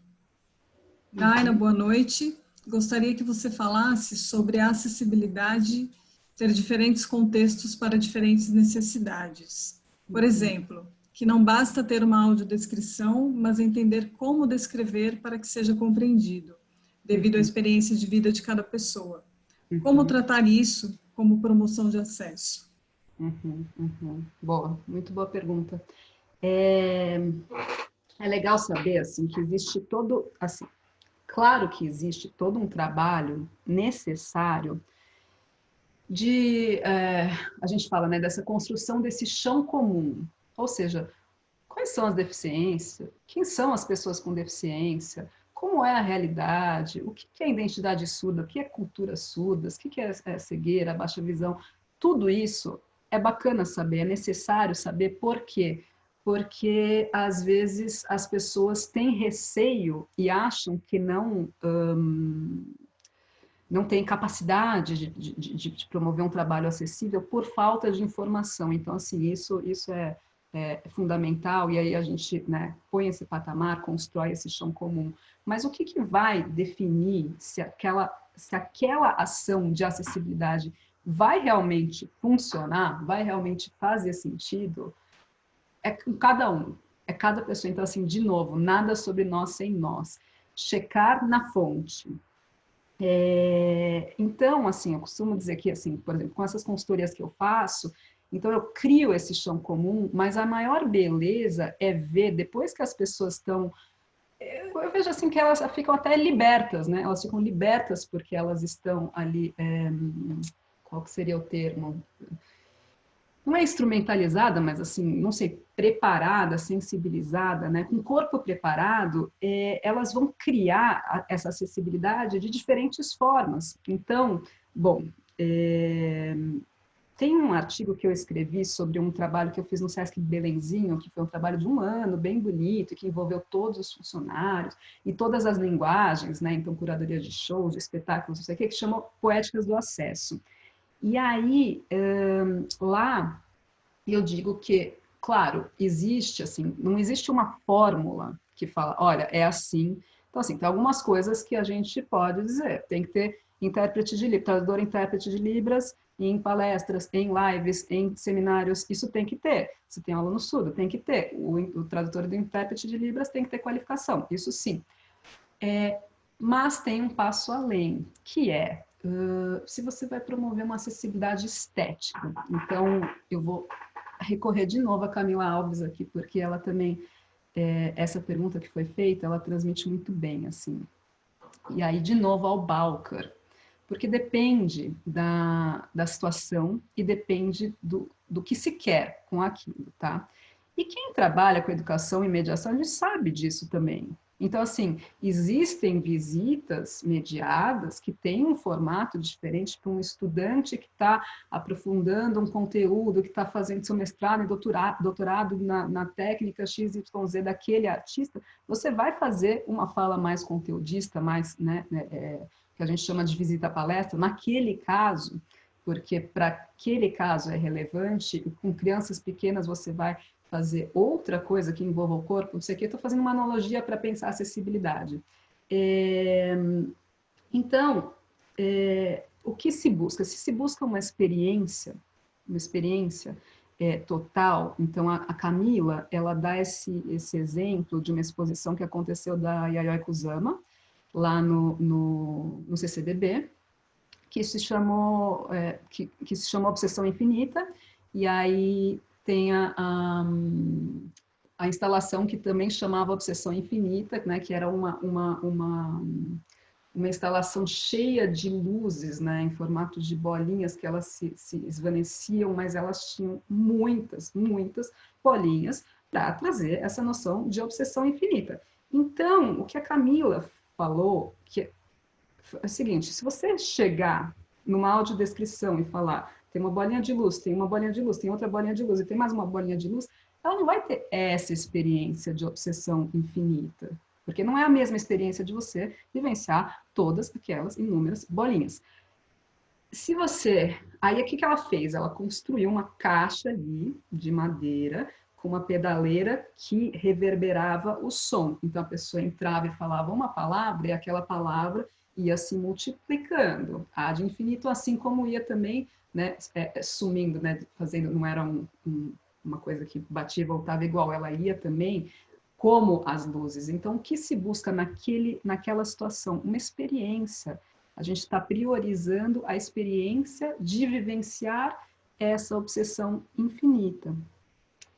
Daina, boa noite. Gostaria que você falasse sobre a acessibilidade ter diferentes contextos para diferentes necessidades. Por exemplo, que não basta ter uma audiodescrição, mas entender como descrever para que seja compreendido, devido à experiência de vida de cada pessoa. Como tratar isso como promoção de acesso? Boa, muito boa pergunta. É legal saber, assim, que existe todo, assim, claro que existe todo um trabalho necessário de, a gente fala, né, dessa construção desse chão comum, ou seja, quais são as deficiências, quem são as pessoas com deficiência, como é a realidade, o que é identidade surda, o que é cultura surda, o que é cegueira, baixa visão, tudo isso é bacana saber, é necessário saber. Por quê? Porque às vezes as pessoas têm receio e acham que não têm capacidade de promover um trabalho acessível por falta de informação. Então, assim, isso é fundamental, e aí a gente, né, põe esse patamar, constrói esse chão comum. Mas o que vai definir se aquela ação de acessibilidade vai realmente funcionar, vai realmente fazer sentido, é com cada um, é cada pessoa. Então, assim, de novo, nada sobre nós sem nós. Checar na fonte. Então, assim, eu costumo dizer que, assim, por exemplo, com essas consultorias que eu faço, então eu crio esse chão comum, mas a maior beleza é ver, depois que as pessoas estão... Eu vejo, assim, que elas ficam até libertas, né? Elas ficam libertas porque elas estão ali... qual que seria o termo? Não é instrumentalizada, mas, assim, não sei, preparada, sensibilizada, né? Com o corpo preparado, elas vão criar essa acessibilidade de diferentes formas. Então, bom, tem um artigo que eu escrevi sobre um trabalho que eu fiz no Sesc Belenzinho, que foi um trabalho de 1 ano, bem bonito, que envolveu todos os funcionários e todas as linguagens, né? Então, curadoria de shows, de espetáculos, não sei o que chama Poéticas do Acesso. E aí, lá, eu digo que, claro, existe, assim, não existe uma fórmula que fala, olha, é assim. Então, assim, tem algumas coisas que a gente pode dizer. Tem que ter intérprete de Libras, tradutor e intérprete de Libras em palestras, em lives, em seminários. Isso tem que ter. Se tem aluno surdo, tem que ter. O tradutor e o intérprete de Libras tem que ter qualificação. Isso sim. Mas tem um passo além, que é se você vai promover uma acessibilidade estética. Então, eu vou recorrer de novo a Camila Alves aqui, porque ela também, essa pergunta que foi feita, ela transmite muito bem, assim. E aí, de novo, ao Balker. porque depende da situação e depende do que se quer com aquilo, tá? E quem trabalha com educação e mediação, ele sabe disso também. Então, assim, existem visitas mediadas que têm um formato diferente para um estudante que está aprofundando um conteúdo, que está fazendo seu mestrado e doutorado na técnica XYZ daquele artista. Você vai fazer uma fala mais conteudista, mais, né, que a gente chama de visita palestra, naquele caso, porque para aquele caso é relevante, e com crianças pequenas você vai fazer outra coisa que envolva o corpo, não sei o que, estou fazendo uma analogia para pensar acessibilidade. Então, o que se busca? Se busca uma experiência total, então a Camila, ela dá esse exemplo de uma exposição que aconteceu da Yayoi Kusama, lá no CCBB, que se chamou Obsessão Infinita, e aí tem a instalação que também chamava Obsessão Infinita, né, que era uma instalação cheia de luzes, né, em formato de bolinhas que elas se esvaneciam, mas elas tinham muitas bolinhas para trazer essa noção de obsessão infinita. Então, o que a Camila falou, que é o seguinte, se você chegar numa audiodescrição e falar tem uma bolinha de luz, tem uma bolinha de luz, tem outra bolinha de luz e tem mais uma bolinha de luz, ela não vai ter essa experiência de obsessão infinita, porque não é a mesma experiência de você vivenciar todas aquelas inúmeras bolinhas. Se você... Aí, o que ela fez? Ela construiu uma caixa ali de madeira com uma pedaleira que reverberava o som. Então, a pessoa entrava e falava uma palavra e aquela palavra ia se multiplicando ad infinito, assim como ia também, né, sumindo, né, fazendo, não era uma coisa que batia e voltava igual, ela ia também como as luzes. Então, o que se busca naquela situação? Uma experiência. A gente está priorizando a experiência de vivenciar essa obsessão infinita,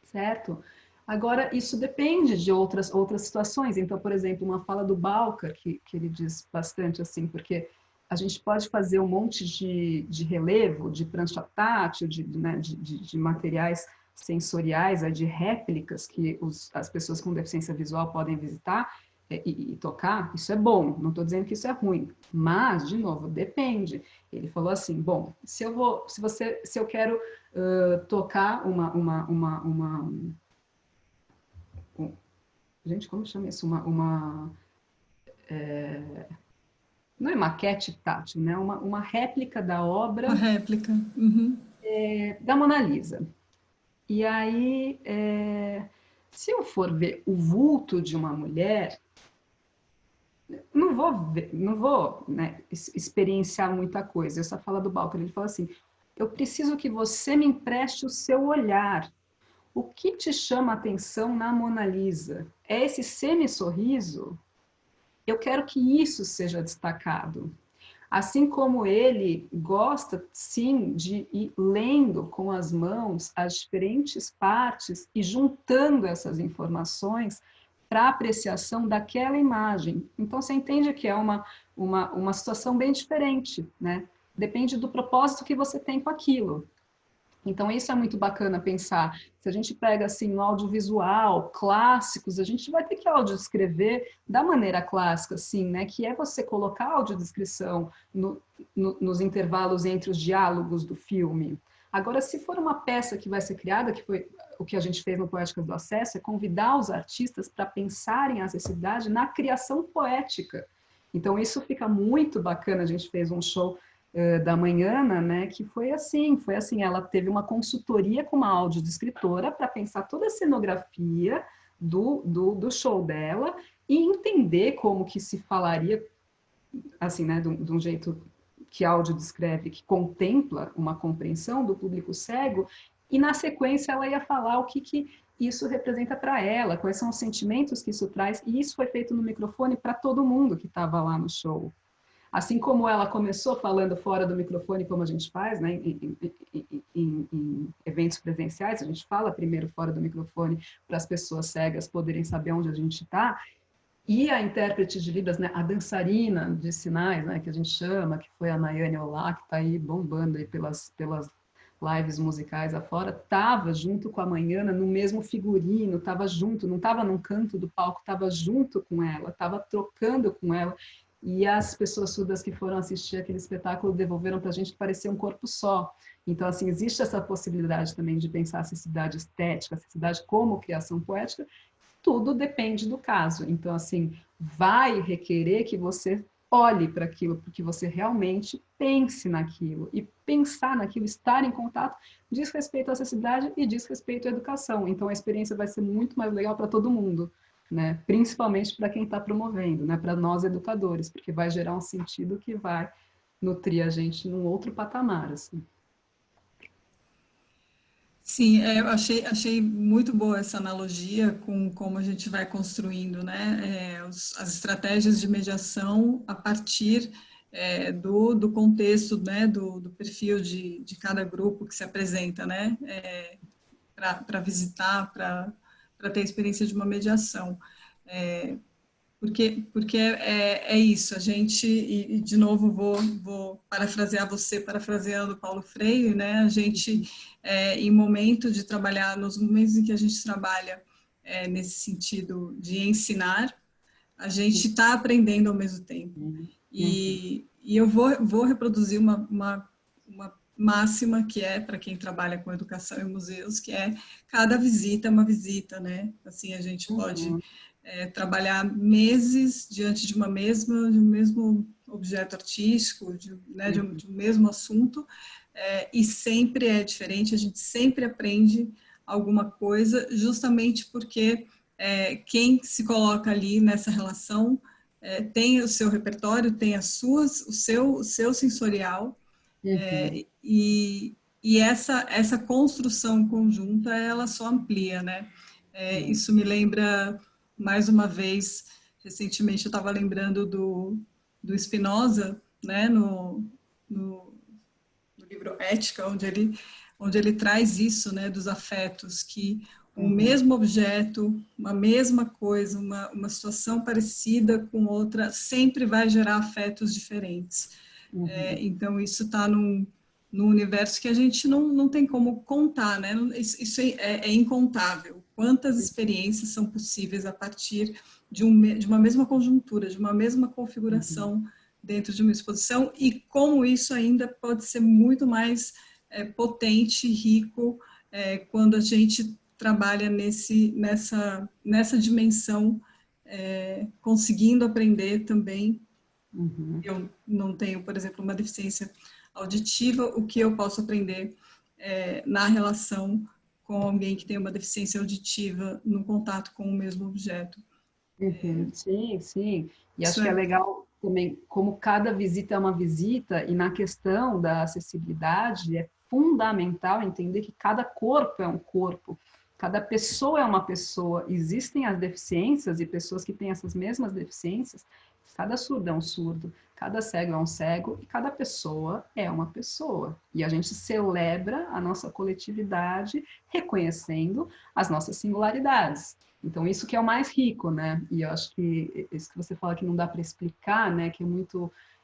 certo? Agora, isso depende de outras situações. Então, por exemplo, uma fala do Balcar, que ele diz bastante assim, porque a gente pode fazer um monte de relevo, de prancha tátil, de materiais sensoriais, de réplicas que as pessoas com deficiência visual podem visitar e tocar. Isso é bom, não estou dizendo que isso é ruim, mas, de novo, depende. Ele falou assim, bom, se eu quero tocar gente, como chama isso? Não é maquete tátil, né? Uma réplica da obra... Uma réplica. Uhum. Da Mona Lisa. E aí, se eu for ver o vulto de uma mulher, não vou né, experienciar muita coisa. Essa fala do Balcar, ele fala assim, eu preciso que você me empreste o seu olhar. O que te chama a atenção na Mona Lisa? É esse semi-sorriso? Eu quero que isso seja destacado. Assim como ele gosta, sim, de ir lendo com as mãos as diferentes partes e juntando essas informações para apreciação daquela imagem. Então, você entende que é uma situação bem diferente, né? Depende do propósito que você tem com aquilo. Então, isso é muito bacana pensar. Se a gente pega, assim, no audiovisual, clássicos, a gente vai ter que audiodescrever da maneira clássica, assim, né? Que é você colocar a audiodescrição nos intervalos entre os diálogos do filme. Agora, se for uma peça que vai ser criada, que foi o que a gente fez no Poéticas do Acesso, é convidar os artistas para pensarem a acessibilidade na criação poética. Então, isso fica muito bacana. A gente fez um show da Manhana, né, que foi assim, ela teve uma consultoria com uma audiodescritora para pensar toda a cenografia do show dela e entender como que se falaria, assim, né, de um jeito que áudio descreve, que contempla uma compreensão do público cego, e na sequência ela ia falar o que isso representa para ela, quais são os sentimentos que isso traz, e isso foi feito no microfone para todo mundo que estava lá no show. Assim como ela começou falando fora do microfone, como a gente faz, né, em eventos presenciais, a gente fala primeiro fora do microfone para as pessoas cegas poderem saber onde a gente está, E a intérprete de Libras, né, a dançarina de sinais, né, que a gente chama, que foi a Nayane Olá, que está aí bombando aí pelas lives musicais afora, estava junto com a Manhana no mesmo figurino, estava junto, não estava num canto do palco, estava junto com ela, estava trocando com ela. E as pessoas surdas que foram assistir aquele espetáculo devolveram para a gente que parecia um corpo só. Então, assim, existe essa possibilidade também de pensar a acessibilidade estética, a acessibilidade como criação poética. Tudo depende do caso. Então, assim, vai requerer que você olhe para aquilo, porque você realmente pense naquilo. E pensar naquilo, estar em contato, diz respeito à acessibilidade e diz respeito à educação. Então, a experiência vai ser muito mais legal para todo mundo, né? Principalmente para quem está promovendo, né? Para nós educadores, porque vai gerar um sentido que vai nutrir a gente num outro patamar, assim. Sim, eu achei muito boa essa analogia com como a gente vai construindo, né, as estratégias de mediação a partir do contexto, né, do perfil de cada grupo que se apresenta, né, para visitar, para ter a experiência de uma mediação. Porque é isso, a gente, e de novo vou parafrasear você, parafraseando Paulo Freire, né? A gente, em momento de trabalhar, nos momentos em que a gente trabalha nesse sentido de ensinar, a gente está aprendendo ao mesmo tempo. E eu vou reproduzir uma máxima que é para quem trabalha com educação e museus, que é cada visita é uma visita, né? Assim, a gente pode trabalhar meses diante de um mesmo objeto artístico, de um mesmo assunto, e sempre é diferente, a gente sempre aprende alguma coisa, justamente porque quem se coloca ali nessa relação tem o seu repertório, tem o seu sensorial, e essa construção conjunta, ela só amplia, né? Isso me lembra, mais uma vez, recentemente eu estava lembrando do Spinoza, né, no livro Ética, onde ele traz isso, né, dos afetos, que um mesmo objeto, uma mesma coisa, uma situação parecida com outra, sempre vai gerar afetos diferentes. Então, isso está num universo que a gente não tem como contar, né? Isso é incontável. Quantas experiências são possíveis a partir de uma mesma conjuntura, de uma mesma configuração dentro de uma exposição, e como isso ainda pode ser muito mais potente e rico quando a gente trabalha nessa dimensão, conseguindo aprender também. Eu não tenho, por exemplo, uma deficiência auditiva, o que eu posso aprender na relação com alguém que tem uma deficiência auditiva no contato com o mesmo objeto. Sim, sim. E acho que é legal também, como cada visita é uma visita, e na questão da acessibilidade, é fundamental entender que cada corpo é um corpo, cada pessoa é uma pessoa. Existem as deficiências e pessoas que têm essas mesmas deficiências. Cada surdo é um surdo, cada cego é um cego, e cada pessoa é uma pessoa. E a gente celebra a nossa coletividade reconhecendo as nossas singularidades. Então, isso que é o mais rico, né? E eu acho que isso que você fala que não dá para explicar, né? Que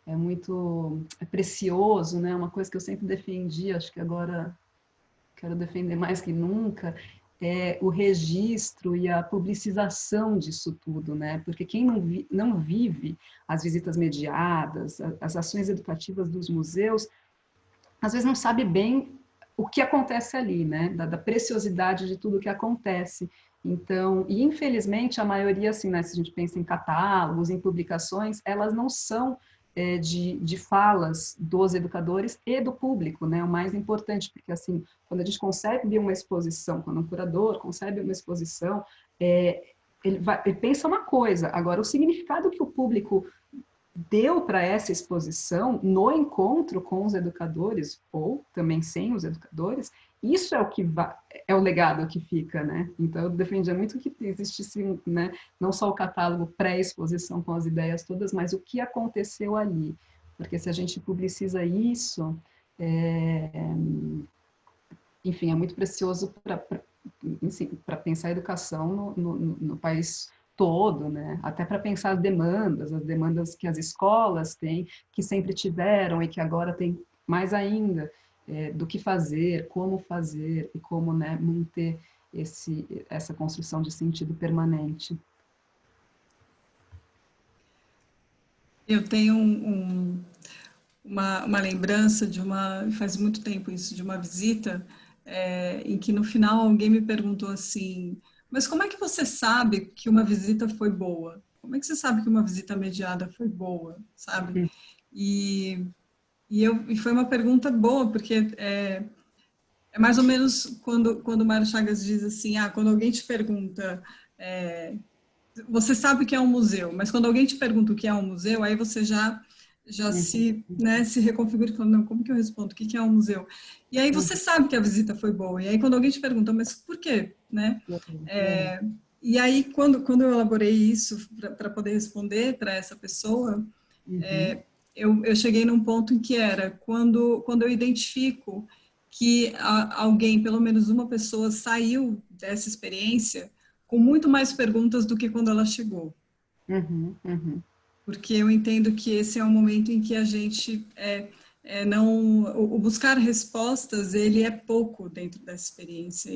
é precioso, né? Uma coisa que eu sempre defendi, acho que agora quero defender mais que nunca, é o registro e a publicização disso tudo, né? Porque quem não vive as visitas mediadas, as ações educativas dos museus, às vezes não sabe bem o que acontece ali, né? Da preciosidade de tudo que acontece. Então, e infelizmente a maioria, assim, né, se a gente pensa em catálogos, em publicações, elas não são de falas dos educadores e do público, né? O mais importante, porque assim, quando a gente concebe uma exposição, quando um curador concebe uma exposição, ele pensa uma coisa, agora o significado que o público deu para essa exposição no encontro com os educadores, ou também sem os educadores, isso é o que é o legado que fica, né? Então eu defendia muito que existisse, né, não só o catálogo pré-exposição com as ideias todas, mas o que aconteceu ali, porque se a gente publiciza isso, enfim, é muito precioso para pensar a educação no país todo, né? Até para pensar as demandas que as escolas têm, que sempre tiveram e que agora tem mais ainda, do que fazer, e como, né, manter essa construção de sentido permanente. Eu tenho uma lembrança faz muito tempo isso, de uma visita, em que no final alguém me perguntou assim, mas como é que você sabe que uma visita foi boa? Como é que você sabe que uma visita mediada foi boa, sabe? E, e foi uma pergunta boa, porque é mais ou menos quando o Mário Chagas diz assim, quando alguém te pergunta, você sabe que é um museu, mas quando alguém te pergunta o que é um museu, aí você já se reconfigura e fala, não, como que eu respondo? O que é um museu? E aí você sabe que a visita foi boa. E aí quando alguém te pergunta, mas por quê? Né? E aí quando eu elaborei isso para poder responder para essa pessoa, eu cheguei num ponto em que era quando eu identifico que alguém, pelo menos uma pessoa, saiu dessa experiência com muito mais perguntas do que quando ela chegou. Porque eu entendo que esse é um momento em que a gente não o buscar respostas, ele é pouco dentro dessa experiência,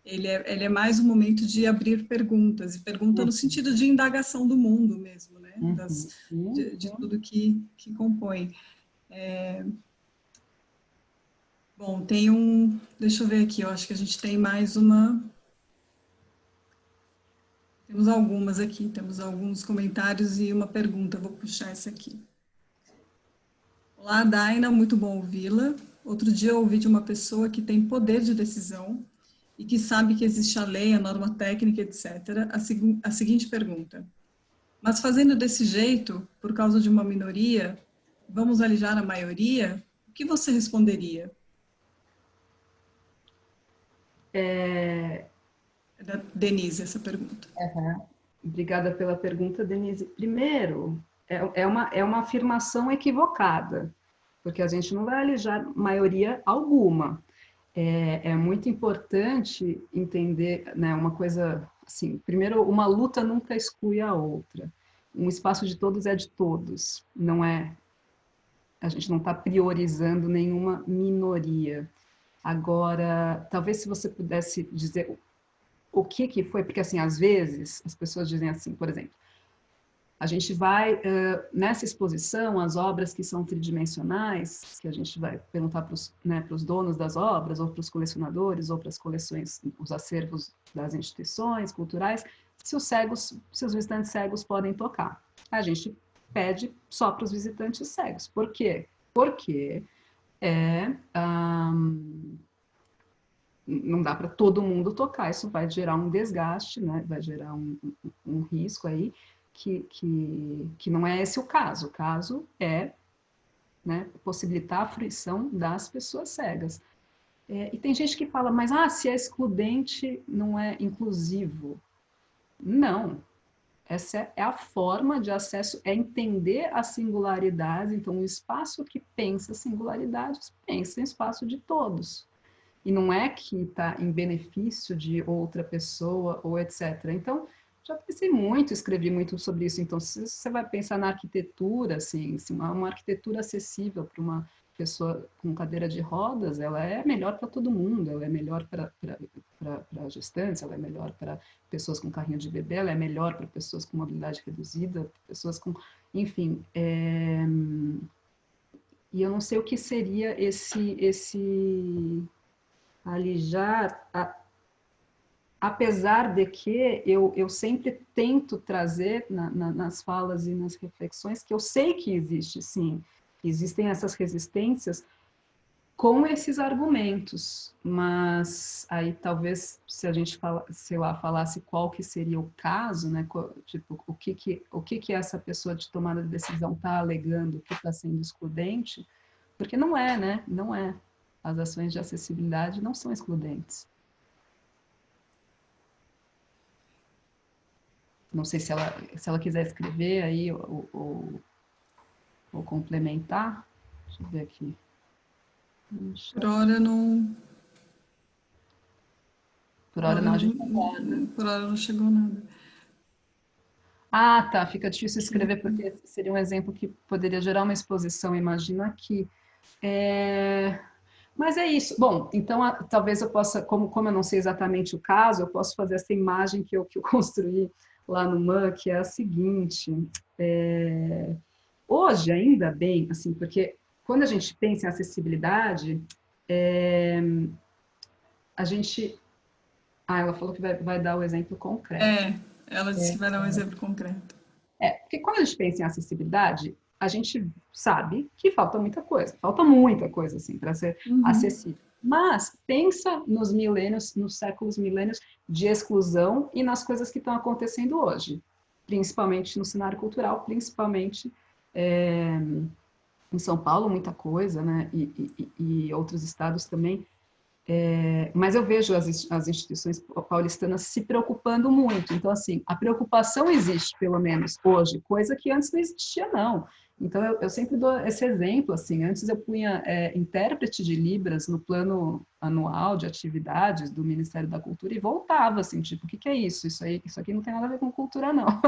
ele é mais um momento de abrir perguntas, e pergunta no sentido de indagação do mundo mesmo, né? De tudo que compõe. Bom, deixa eu ver aqui, eu acho que a gente tem mais temos algumas aqui, temos alguns comentários e uma pergunta, vou puxar essa aqui. Olá, Daina, muito bom ouvi-la. Outro dia eu ouvi de uma pessoa que tem poder de decisão e que sabe que existe a lei, a norma técnica, etc., a seguinte pergunta. Mas fazendo desse jeito, por causa de uma minoria, vamos alijar a maioria? O que você responderia? É da Denise, essa pergunta. Obrigada pela pergunta, Denise. Primeiro, é uma afirmação equivocada, porque a gente não vai alijar maioria alguma. É muito importante entender, né, uma coisa assim, primeiro, uma luta nunca exclui a outra. Um espaço de todos é de todos, não é, a gente não está priorizando nenhuma minoria. Agora, talvez se você pudesse dizer o que foi, porque assim, às vezes as pessoas dizem assim, por exemplo, a gente vai, nessa exposição, as obras que são tridimensionais, que a gente vai perguntar para os, né, donos das obras, ou para os colecionadores, ou para as coleções, os acervos das instituições culturais, se os visitantes cegos podem tocar. A gente pede só para os visitantes cegos. Por quê? Porque não dá para todo mundo tocar, isso vai gerar um desgaste, né? Vai gerar um risco aí, que não é esse o caso. O caso é, né, possibilitar a fruição das pessoas cegas. E tem gente que fala, mas se é excludente, não é inclusivo. Não. Essa é a forma de acesso, é entender a singularidade. Então, o espaço que pensa singularidades, pensa em espaço de todos. E não é que está em benefício de outra pessoa ou etc. Então, já pensei muito, escrevi muito sobre isso. Então, se você vai pensar na arquitetura, assim, uma arquitetura acessível para uma pessoa com cadeira de rodas, ela é melhor para todo mundo, ela é melhor para gestantes, ela é melhor para pessoas com carrinho de bebê, ela é melhor para pessoas com mobilidade reduzida, pessoas com... Enfim, e eu não sei o que seria esse alijar, apesar de que eu sempre tento trazer nas falas e nas reflexões que eu sei que existe, sim, existem essas resistências com esses argumentos, mas aí talvez se a gente falasse qual que seria o caso, né, tipo, o que essa pessoa de tomada de decisão está alegando que está sendo excludente, porque não é, né, não é. As ações de acessibilidade não são excludentes. Não sei se ela quiser escrever aí ou complementar. Deixa eu ver aqui. Por hora não... Por hora não, Por hora não chegou nada. Ah, tá, fica difícil escrever porque seria um exemplo que poderia gerar uma exposição, imagino aqui. Mas é isso. Bom, então talvez eu possa, como eu não sei exatamente o caso, eu posso fazer essa imagem que eu construí lá no MAN, que é a seguinte. Hoje, ainda bem, assim, porque quando a gente pensa em acessibilidade, a gente... Ah, ela falou que vai dar o exemplo concreto. Ela disse que vai dar um exemplo concreto. Porque quando a gente pensa em acessibilidade, a gente sabe que falta muita coisa assim para ser acessível. Mas pensa nos milênios, nos séculos milênios de exclusão e nas coisas que estão acontecendo hoje, principalmente no cenário cultural, principalmente em São Paulo, muita coisa, né? E outros estados também. Mas eu vejo as instituições paulistanas se preocupando muito. Então, assim, a preocupação existe, pelo menos hoje, coisa que antes não existia, não. Então, eu sempre dou esse exemplo, assim, antes eu punha intérprete de Libras no plano anual de atividades do Ministério da Cultura e voltava, assim, tipo, o que é isso? Isso aqui não tem nada a ver com cultura, não.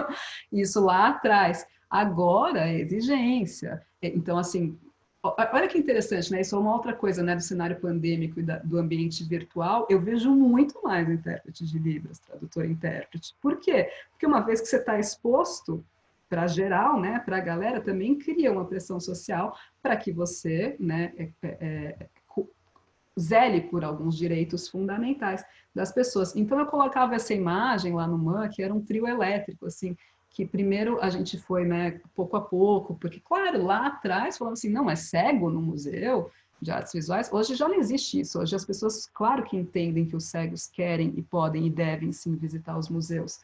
Isso lá atrás. Agora é exigência. Então, assim, olha que interessante, né? Isso é uma outra coisa, né, do cenário pandêmico e do ambiente virtual. Eu vejo muito mais intérprete de Libras, tradutor e intérprete. Por quê? Porque uma vez que você está exposto para geral, né, para a galera, também cria uma pressão social para que você, né, zele por alguns direitos fundamentais das pessoas. Então eu colocava essa imagem lá no MAN, que era um trio elétrico, assim, que primeiro a gente foi, né, pouco a pouco, porque, claro, lá atrás falando assim, não, é cego no museu de artes visuais. Hoje já não existe isso. Hoje as pessoas, claro que entendem que os cegos querem e podem e devem, sim, visitar os museus.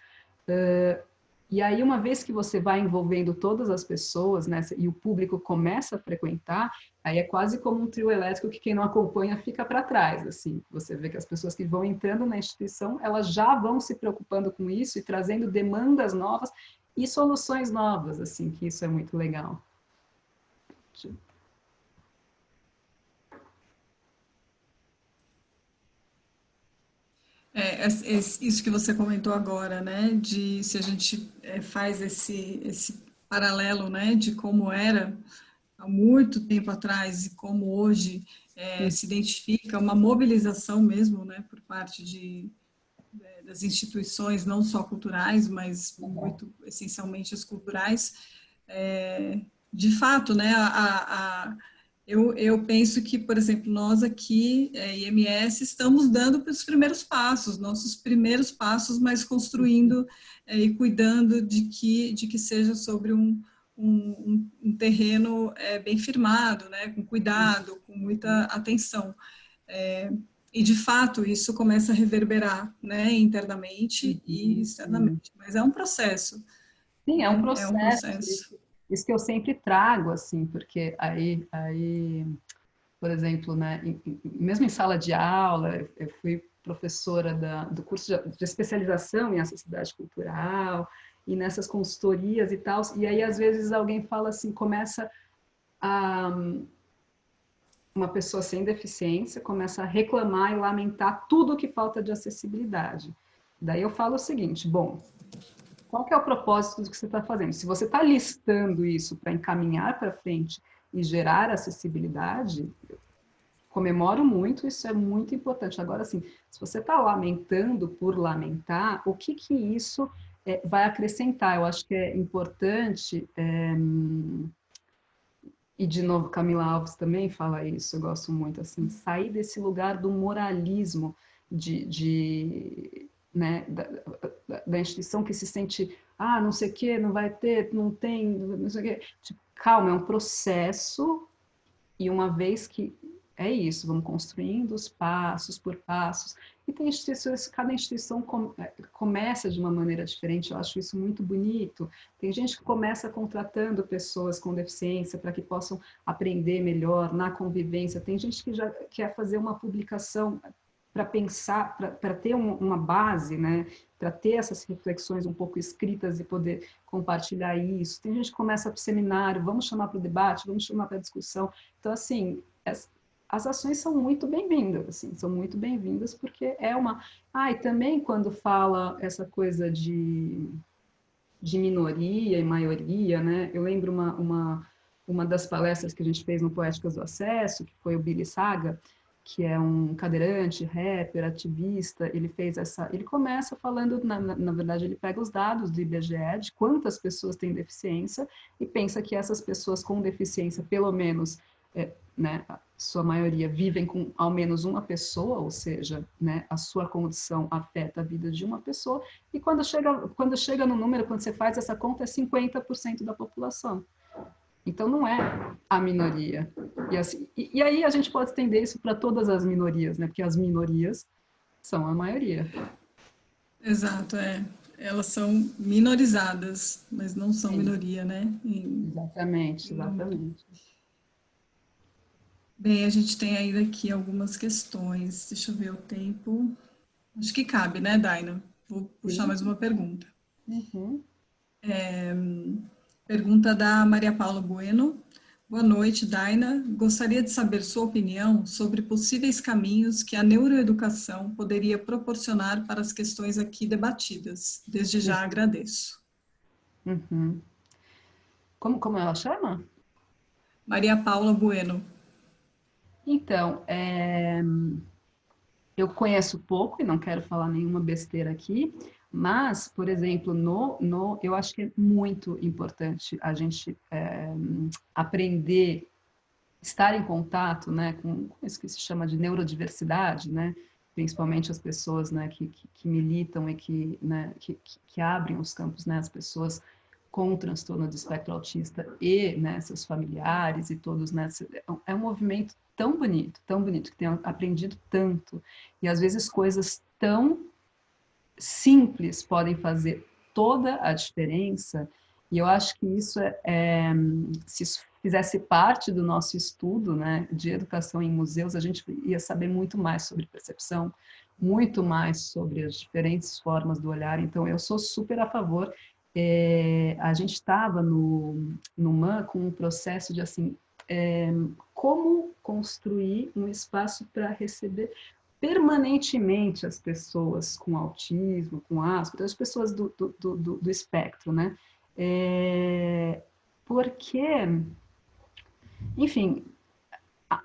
E aí, uma vez que você vai envolvendo todas as pessoas, né, e o público começa a frequentar, aí é quase como um trio elétrico que quem não acompanha fica para trás, assim. Você vê que as pessoas que vão entrando na instituição, elas já vão se preocupando com isso e trazendo demandas novas e soluções novas, assim, que isso é muito legal. Isso que você comentou agora, né, de se a gente faz esse paralelo, né, de como era há muito tempo atrás e como hoje se identifica uma mobilização mesmo, né, por parte das instituições, não só culturais, mas muito essencialmente as culturais. De fato, né, eu penso que, por exemplo, nós aqui, IMS, estamos dando os primeiros passos, nossos primeiros passos, mas construindo e cuidando de que seja sobre um terreno bem firmado, né, com cuidado, com muita atenção. E, de fato, isso começa a reverberar, né, internamente e externamente. Mas é um processo. Sim, é um Né? É um processo. processo. Isso que eu sempre trago, assim, porque por exemplo, né, mesmo em sala de aula, eu fui professora do curso de especialização em acessibilidade cultural, e nessas consultorias e tal, e aí às vezes alguém fala assim, começa a uma pessoa sem deficiência começa a reclamar e lamentar tudo que falta de acessibilidade. Daí eu falo o seguinte, bom, qual que é o propósito do que você está fazendo? Se você está listando isso para encaminhar para frente e gerar acessibilidade, comemoro muito, isso é muito importante. Agora, assim, se você está lamentando por lamentar, o que isso vai acrescentar? Eu acho que é importante, e de novo, Camila Alves também fala isso, eu gosto muito, assim, sair desse lugar do moralismo né, da instituição que se sente, não sei o quê, não vai ter, não tem, não sei o quê. Tipo, calma, é um processo, e uma vez que é isso, vamos construindo os passos por passos. E tem instituições, cada instituição começa de uma maneira diferente, eu acho isso muito bonito. Tem gente que começa contratando pessoas com deficiência para que possam aprender melhor na convivência. Tem gente que já quer fazer uma publicação para pensar, para ter uma base, né? Para ter essas reflexões um pouco escritas e poder compartilhar isso. Tem gente que começa para o seminário, vamos chamar para o debate, vamos chamar para a discussão. Então, assim, as ações são muito bem-vindas, assim, são muito bem-vindas porque é uma... e também quando fala essa coisa de de minoria e maioria, né? Eu lembro uma das palestras que a gente fez no Poéticas do Acesso, que foi o Billy Saga, que é um cadeirante, rapper, ativista. Ele começa falando, na verdade, ele pega os dados do IBGE de quantas pessoas têm deficiência e pensa que essas pessoas com deficiência, pelo menos, né, a sua maioria, vivem com ao menos uma pessoa, ou seja, né, a sua condição afeta a vida de uma pessoa, e quando chega no número, quando você faz essa conta, é 50% da população. Então, não é a minoria. E aí a gente pode estender isso para todas as minorias, né? Porque as minorias são a maioria. Exato, elas são minorizadas, mas não são Sim. minoria, né? Exatamente. Bem, a gente tem ainda aqui algumas questões. Deixa eu ver o tempo. Acho que cabe, né, Daina? Vou puxar mais uma pergunta. Uhum. Pergunta da Maria Paula Bueno. Boa noite, Daina. Gostaria de saber sua opinião sobre possíveis caminhos que a neuroeducação poderia proporcionar para as questões aqui debatidas. Desde já agradeço. Uhum. Como ela chama? Maria Paula Bueno. Então, eu conheço pouco e não quero falar nenhuma besteira aqui, mas, por exemplo, eu acho que é muito importante a gente aprender, estar em contato, né, com isso que se chama de neurodiversidade, né, principalmente as pessoas, né, que militam e né, que abrem os campos, né, as pessoas com transtorno de espectro autista e, né, seus familiares e todos, né, é um movimento tão bonito, que tenho aprendido tanto, e às vezes coisas tão simples podem fazer toda a diferença, e eu acho que isso se isso fizesse parte do nosso estudo, né, de educação em museus, a gente ia saber muito mais sobre percepção, muito mais sobre as diferentes formas do olhar, então eu sou super a favor. A gente estava no MAN com um processo de, assim, como construir um espaço para receber permanentemente as pessoas com autismo, com Asperger, as pessoas do espectro, né? Porque, enfim,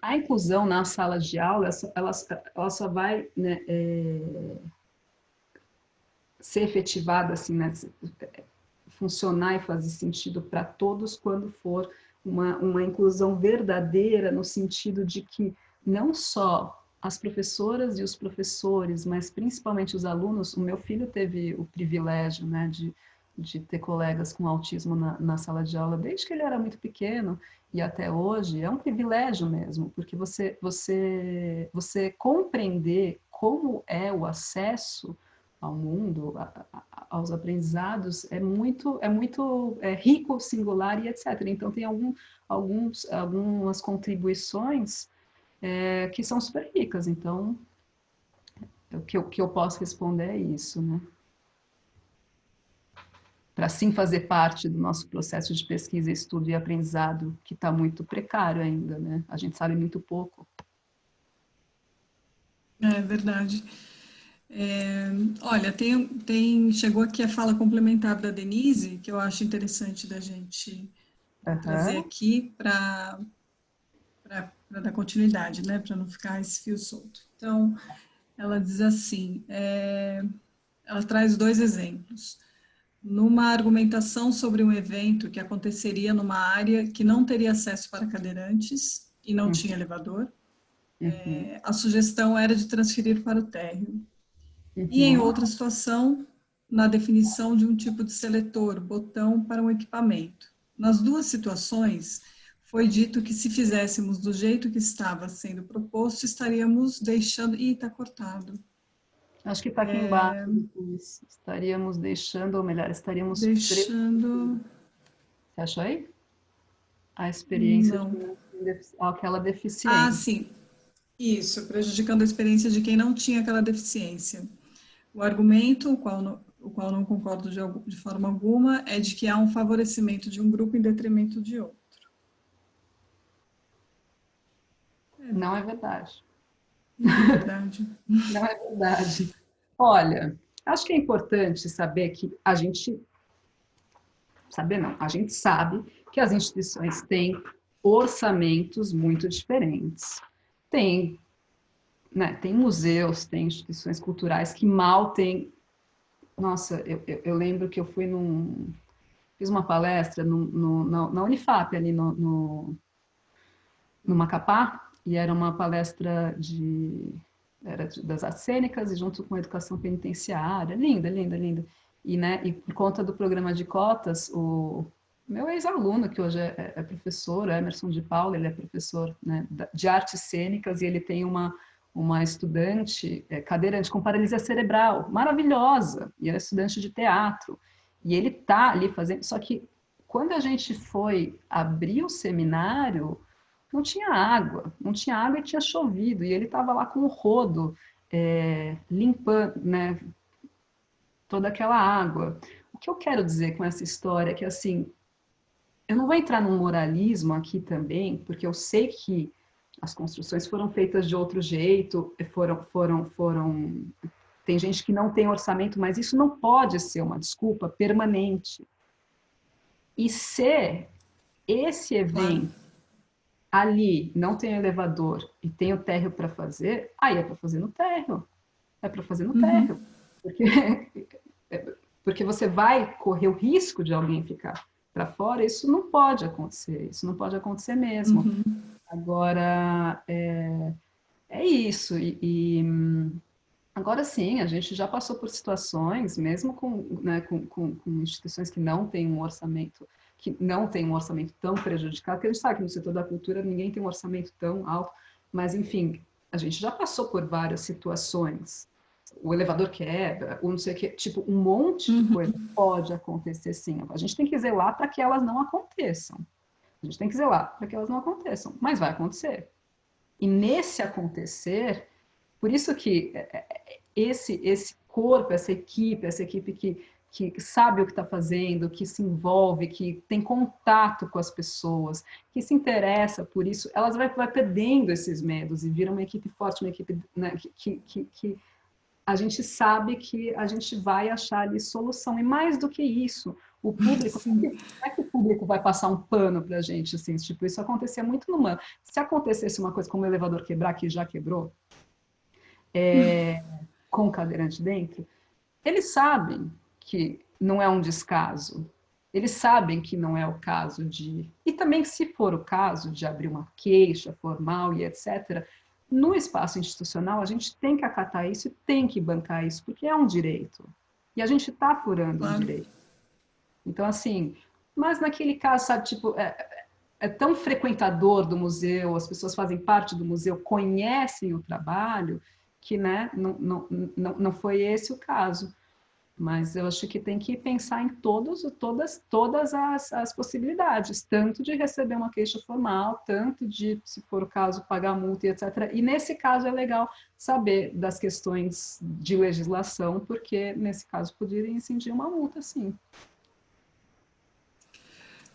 a inclusão na sala de aula, ela só vai, né, ser efetivada, assim, né, funcionar e fazer sentido para todos quando for uma inclusão verdadeira, no sentido de que não só as professoras e os professores, mas principalmente os alunos. O meu filho teve o privilégio, né, de ter colegas com autismo na sala de aula desde que ele era muito pequeno e até hoje. É um privilégio mesmo, porque você compreender como é o acesso ao mundo, aos aprendizados, é muito rico, singular e etc. Então, tem algumas contribuições que são super ricas. Então, o que eu posso responder é isso, né? Para sim fazer parte do nosso processo de pesquisa, estudo e aprendizado, que está muito precário ainda, né? A gente sabe muito pouco. É verdade. Olha, chegou aqui a fala complementar da Denise, que eu acho interessante da gente trazer aqui para dar continuidade, né, para não ficar esse fio solto. Então, ela diz assim, ela traz dois exemplos. Numa argumentação sobre um evento que aconteceria numa área que não teria acesso para cadeirantes e não tinha elevador, a sugestão era de transferir para o térreo. E em outra situação, na definição de um tipo de seletor, botão para um equipamento. Nas duas situações, foi dito que se fizéssemos do jeito que estava sendo proposto, estaríamos deixando... Ih, está cortado. Acho que está aqui embaixo. Estaríamos deixando, ou melhor, estaríamos... Deixando... Você achou aí? A experiência de aquela deficiência. Ah, sim. Isso, prejudicando a experiência de quem não tinha aquela deficiência. O argumento, o qual não concordo de forma alguma, é de que há um favorecimento de um grupo em detrimento de outro. Não é verdade. Não é verdade. Não é verdade. Olha, acho que é importante saber que a gente saber não, a gente sabe que as instituições têm orçamentos muito diferentes. Tem, né, tem museus, tem instituições culturais que mal têm... Nossa, eu lembro que eu fui fiz uma palestra na Unifap, ali no Macapá, e era uma palestra das artes cênicas e junto com a educação penitenciária, linda, linda, linda. E, né, e por conta do programa de cotas, o meu ex-aluno, que hoje é professor, Emerson de Paula, ele é professor, né, de artes cênicas, e ele tem uma estudante cadeirante com paralisia cerebral, maravilhosa, e ela é estudante de teatro. E ele está ali fazendo... Só que quando a gente foi abrir o seminário, não tinha água e tinha chovido, e ele estava lá com o rodo, limpando, né, toda aquela água. O que eu quero dizer com essa história é que, assim, eu não vou entrar num moralismo aqui também, porque eu sei que as construções foram feitas de outro jeito, tem gente que não tem orçamento, mas isso não pode ser uma desculpa permanente. E se esse evento ali não tem elevador e tem o térreo para fazer, aí é para fazer no térreo. É para fazer no térreo. Porque você vai correr o risco de alguém ficar para fora, isso não pode acontecer, isso não pode acontecer mesmo. Agora, é isso. Agora sim, a gente já passou por situações, mesmo né, com instituições que não têm um orçamento, que não tem um orçamento tão prejudicado, porque a gente sabe que no setor da cultura ninguém tem um orçamento tão alto, mas enfim, a gente já passou por várias situações. O elevador quebra, ou não sei o que, tipo, um monte de coisa pode acontecer sim. A gente tem que zelar para que elas não aconteçam. A gente tem que zelar para que elas não aconteçam, mas vai acontecer. E nesse acontecer, por isso que esse corpo, essa equipe que sabe o que está fazendo, que se envolve, que tem contato com as pessoas, que se interessa por isso, elas vai perdendo esses medos e vira uma equipe forte, uma equipe, né, que a gente sabe que a gente vai achar ali solução. E mais do que isso, o público, não é que o público vai passar um pano para a gente, assim, tipo, isso acontecia muito no humano. Se acontecesse uma coisa como o elevador quebrar, que já quebrou, com o cadeirante dentro, eles sabem que não é um descaso, eles sabem que não é o caso de... E também, se for o caso de abrir uma queixa formal e etc., no espaço institucional, a gente tem que acatar isso e tem que bancar isso, porque é um direito. E a gente está furando um direito. Então, assim, mas naquele caso, sabe, tipo, é tão frequentador do museu, as pessoas fazem parte do museu, conhecem o trabalho, que, né, não foi esse o caso. Mas eu acho que tem que pensar em todas as possibilidades, tanto de receber uma queixa formal, tanto de, se for o caso, pagar multa e etc. E nesse caso é legal saber das questões de legislação, porque nesse caso poderia incidir uma multa, sim.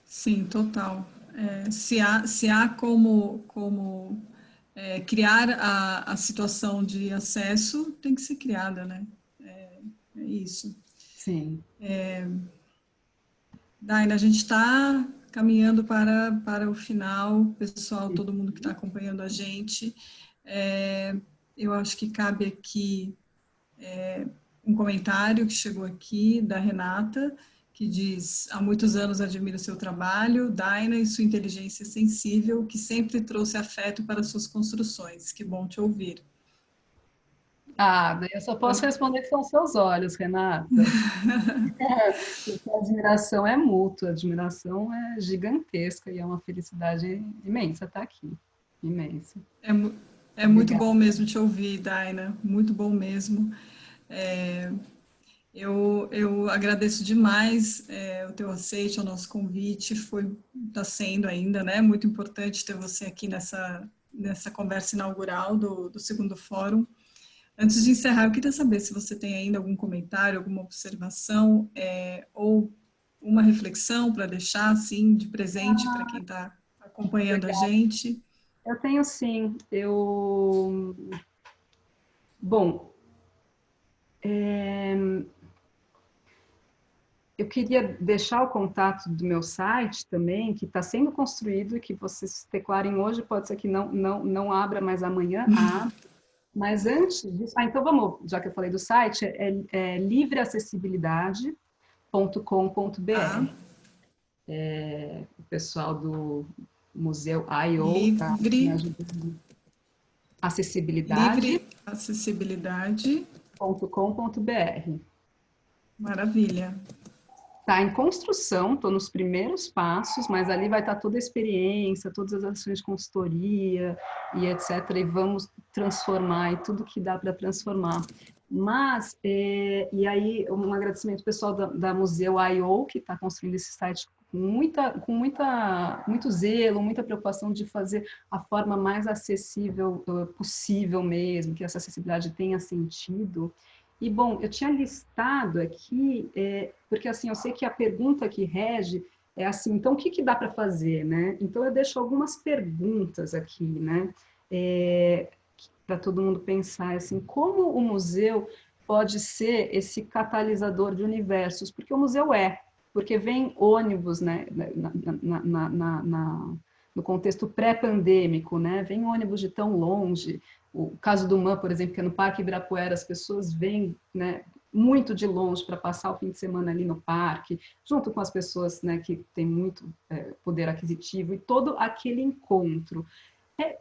Sim, total. Se há como criar a situação de acesso, tem que ser criada, né? É isso. Sim. Daina, a gente está caminhando para o final, pessoal, todo mundo que está acompanhando a gente. Eu acho que cabe aqui um comentário que chegou aqui da Renata, que diz: há muitos anos admiro seu trabalho, Daina, e sua inteligência sensível, que sempre trouxe afeto para suas construções. Que bom te ouvir. Ah, daí eu só posso responder que são seus olhos, Renata. Porque a admiração é mútua, a admiração é gigantesca e é uma felicidade imensa estar aqui. Imensa. É muito bom mesmo te ouvir, Daina, muito bom mesmo. Eu agradeço demais o teu aceite ao nosso convite, está sendo ainda, né, muito importante ter você aqui nessa conversa inaugural do segundo fórum. Antes de encerrar, eu queria saber se você tem ainda algum comentário, alguma observação ou uma reflexão para deixar, assim, de presente para quem está acompanhando a gente. Eu tenho sim. Bom, eu queria deixar o contato do meu site também, que está sendo construído e que vocês declarem hoje, pode ser que não abra mais amanhã, mas antes disso... então vamos, já que eu falei do site, é livreacessibilidade.com.br. O pessoal do Museu I.O. está me ajudando. Livreacessibilidade.com.br. Maravilha. Está em construção, estou nos primeiros passos, mas ali vai estar toda a experiência, todas as ações de consultoria e etc. E vamos transformar e tudo que dá para transformar. Mas, e aí, um agradecimento pessoal da Museu I.O., que está construindo esse site com muito zelo, muita preocupação de fazer a forma mais acessível possível mesmo, que essa acessibilidade tenha sentido. E, bom, eu tinha listado aqui, porque, assim, eu sei que a pergunta que rege é assim, então, o que dá para fazer, né? Então, eu deixo algumas perguntas aqui, né? Para todo mundo pensar, assim, como o museu pode ser esse catalisador de universos? Porque o museu porque vem ônibus, né, no contexto pré-pandêmico, né? Vem ônibus de tão longe. O caso do MAN, por exemplo, que é no Parque Ibirapuera, as pessoas vêm, né, muito de longe para passar o fim de semana ali no parque, junto com as pessoas, né, que têm muito poder aquisitivo, e todo aquele encontro.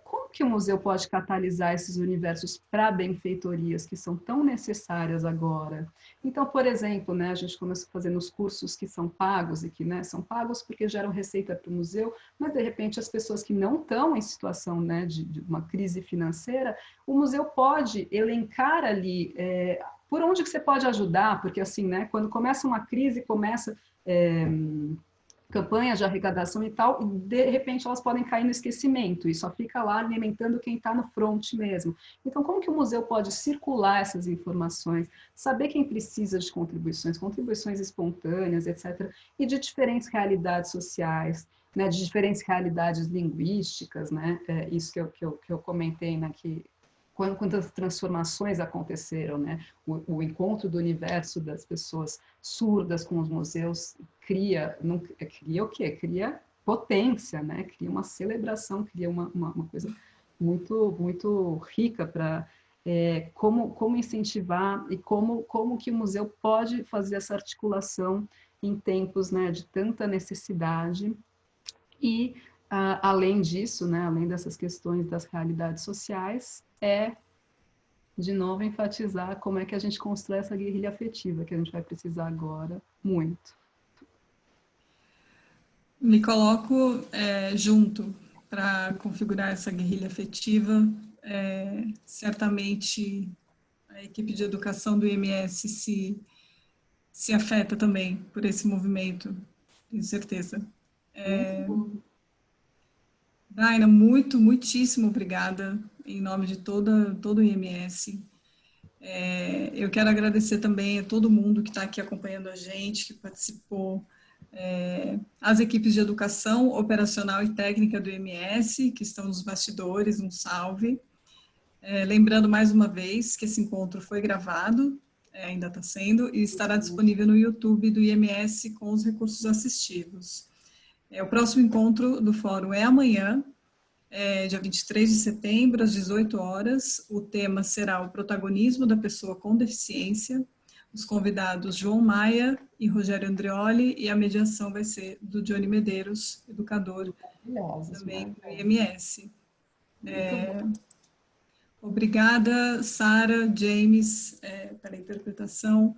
Como que o museu pode catalisar esses universos para benfeitorias que são tão necessárias agora? Então, por exemplo, né, a gente começa fazendo os cursos que são pagos e que, né, são pagos porque geram receita para o museu, mas de repente as pessoas que não estão em situação, né, de uma crise financeira, o museu pode elencar ali por onde que você pode ajudar, porque assim, né, quando começa uma crise, começa campanhas de arrecadação e tal, e de repente elas podem cair no esquecimento, e só fica lá alimentando quem está no front mesmo. Então, como que o museu pode circular essas informações, saber quem precisa de contribuições espontâneas, etc., e de diferentes realidades sociais, né, de diferentes realidades linguísticas, né, isso que eu comentei, né, que quantas transformações aconteceram, né? O encontro do universo das pessoas surdas com os museus cria o quê? Cria potência, né? Cria uma celebração, cria uma coisa muito, muito rica para como incentivar e como que o museu pode fazer essa articulação em tempos, né, de tanta necessidade. E além disso, né, além dessas questões das realidades sociais, de novo, enfatizar como é que a gente constrói essa guerrilha afetiva, que a gente vai precisar agora muito. Me coloco junto para configurar essa guerrilha afetiva. Certamente, a equipe de educação do IMS se afeta também por esse movimento, tenho certeza. Daina, muitíssimo obrigada, em nome de todo o IMS. Eu quero agradecer também a todo mundo que está aqui acompanhando a gente, que participou, as equipes de educação operacional e técnica do IMS, que estão nos bastidores, um salve. Lembrando mais uma vez que esse encontro foi gravado, ainda está sendo, e estará disponível no YouTube do IMS com os recursos assistivos. O próximo encontro do fórum é amanhã, dia 23 de setembro, às 18 horas. O tema será o protagonismo da pessoa com deficiência. Os convidados João Maia e Rogério Andreoli, e a mediação vai ser do Johnny Medeiros, educador também do IMS. Obrigada, Sara, James, pela interpretação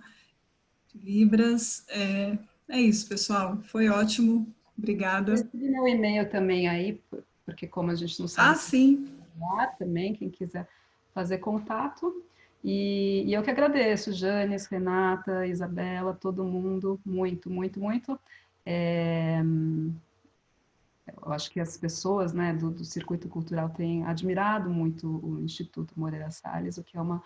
de Libras. É isso, pessoal. Foi ótimo. Obrigada. Escreve meu e-mail também aí, porque como a gente não sabe... Sim. Também, quem quiser fazer contato. E eu que agradeço, Janes, Renata, Isabela, todo mundo, muito, muito, muito. Eu acho que as pessoas, né, do circuito cultural têm admirado muito o Instituto Moreira Salles, o que é uma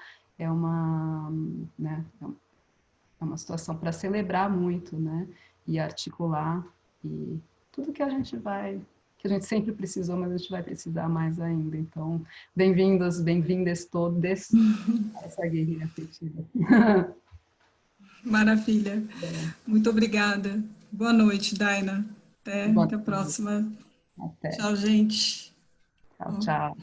situação para celebrar muito, né, e articular, e tudo que a gente sempre precisou, mas a gente vai precisar mais ainda. Então, bem-vindos, bem-vindas todas a essa guerrilha afetiva. Maravilha. Muito obrigada. Boa noite, Daina. Até a próxima. Até. Tchau, gente. Tchau, tchau.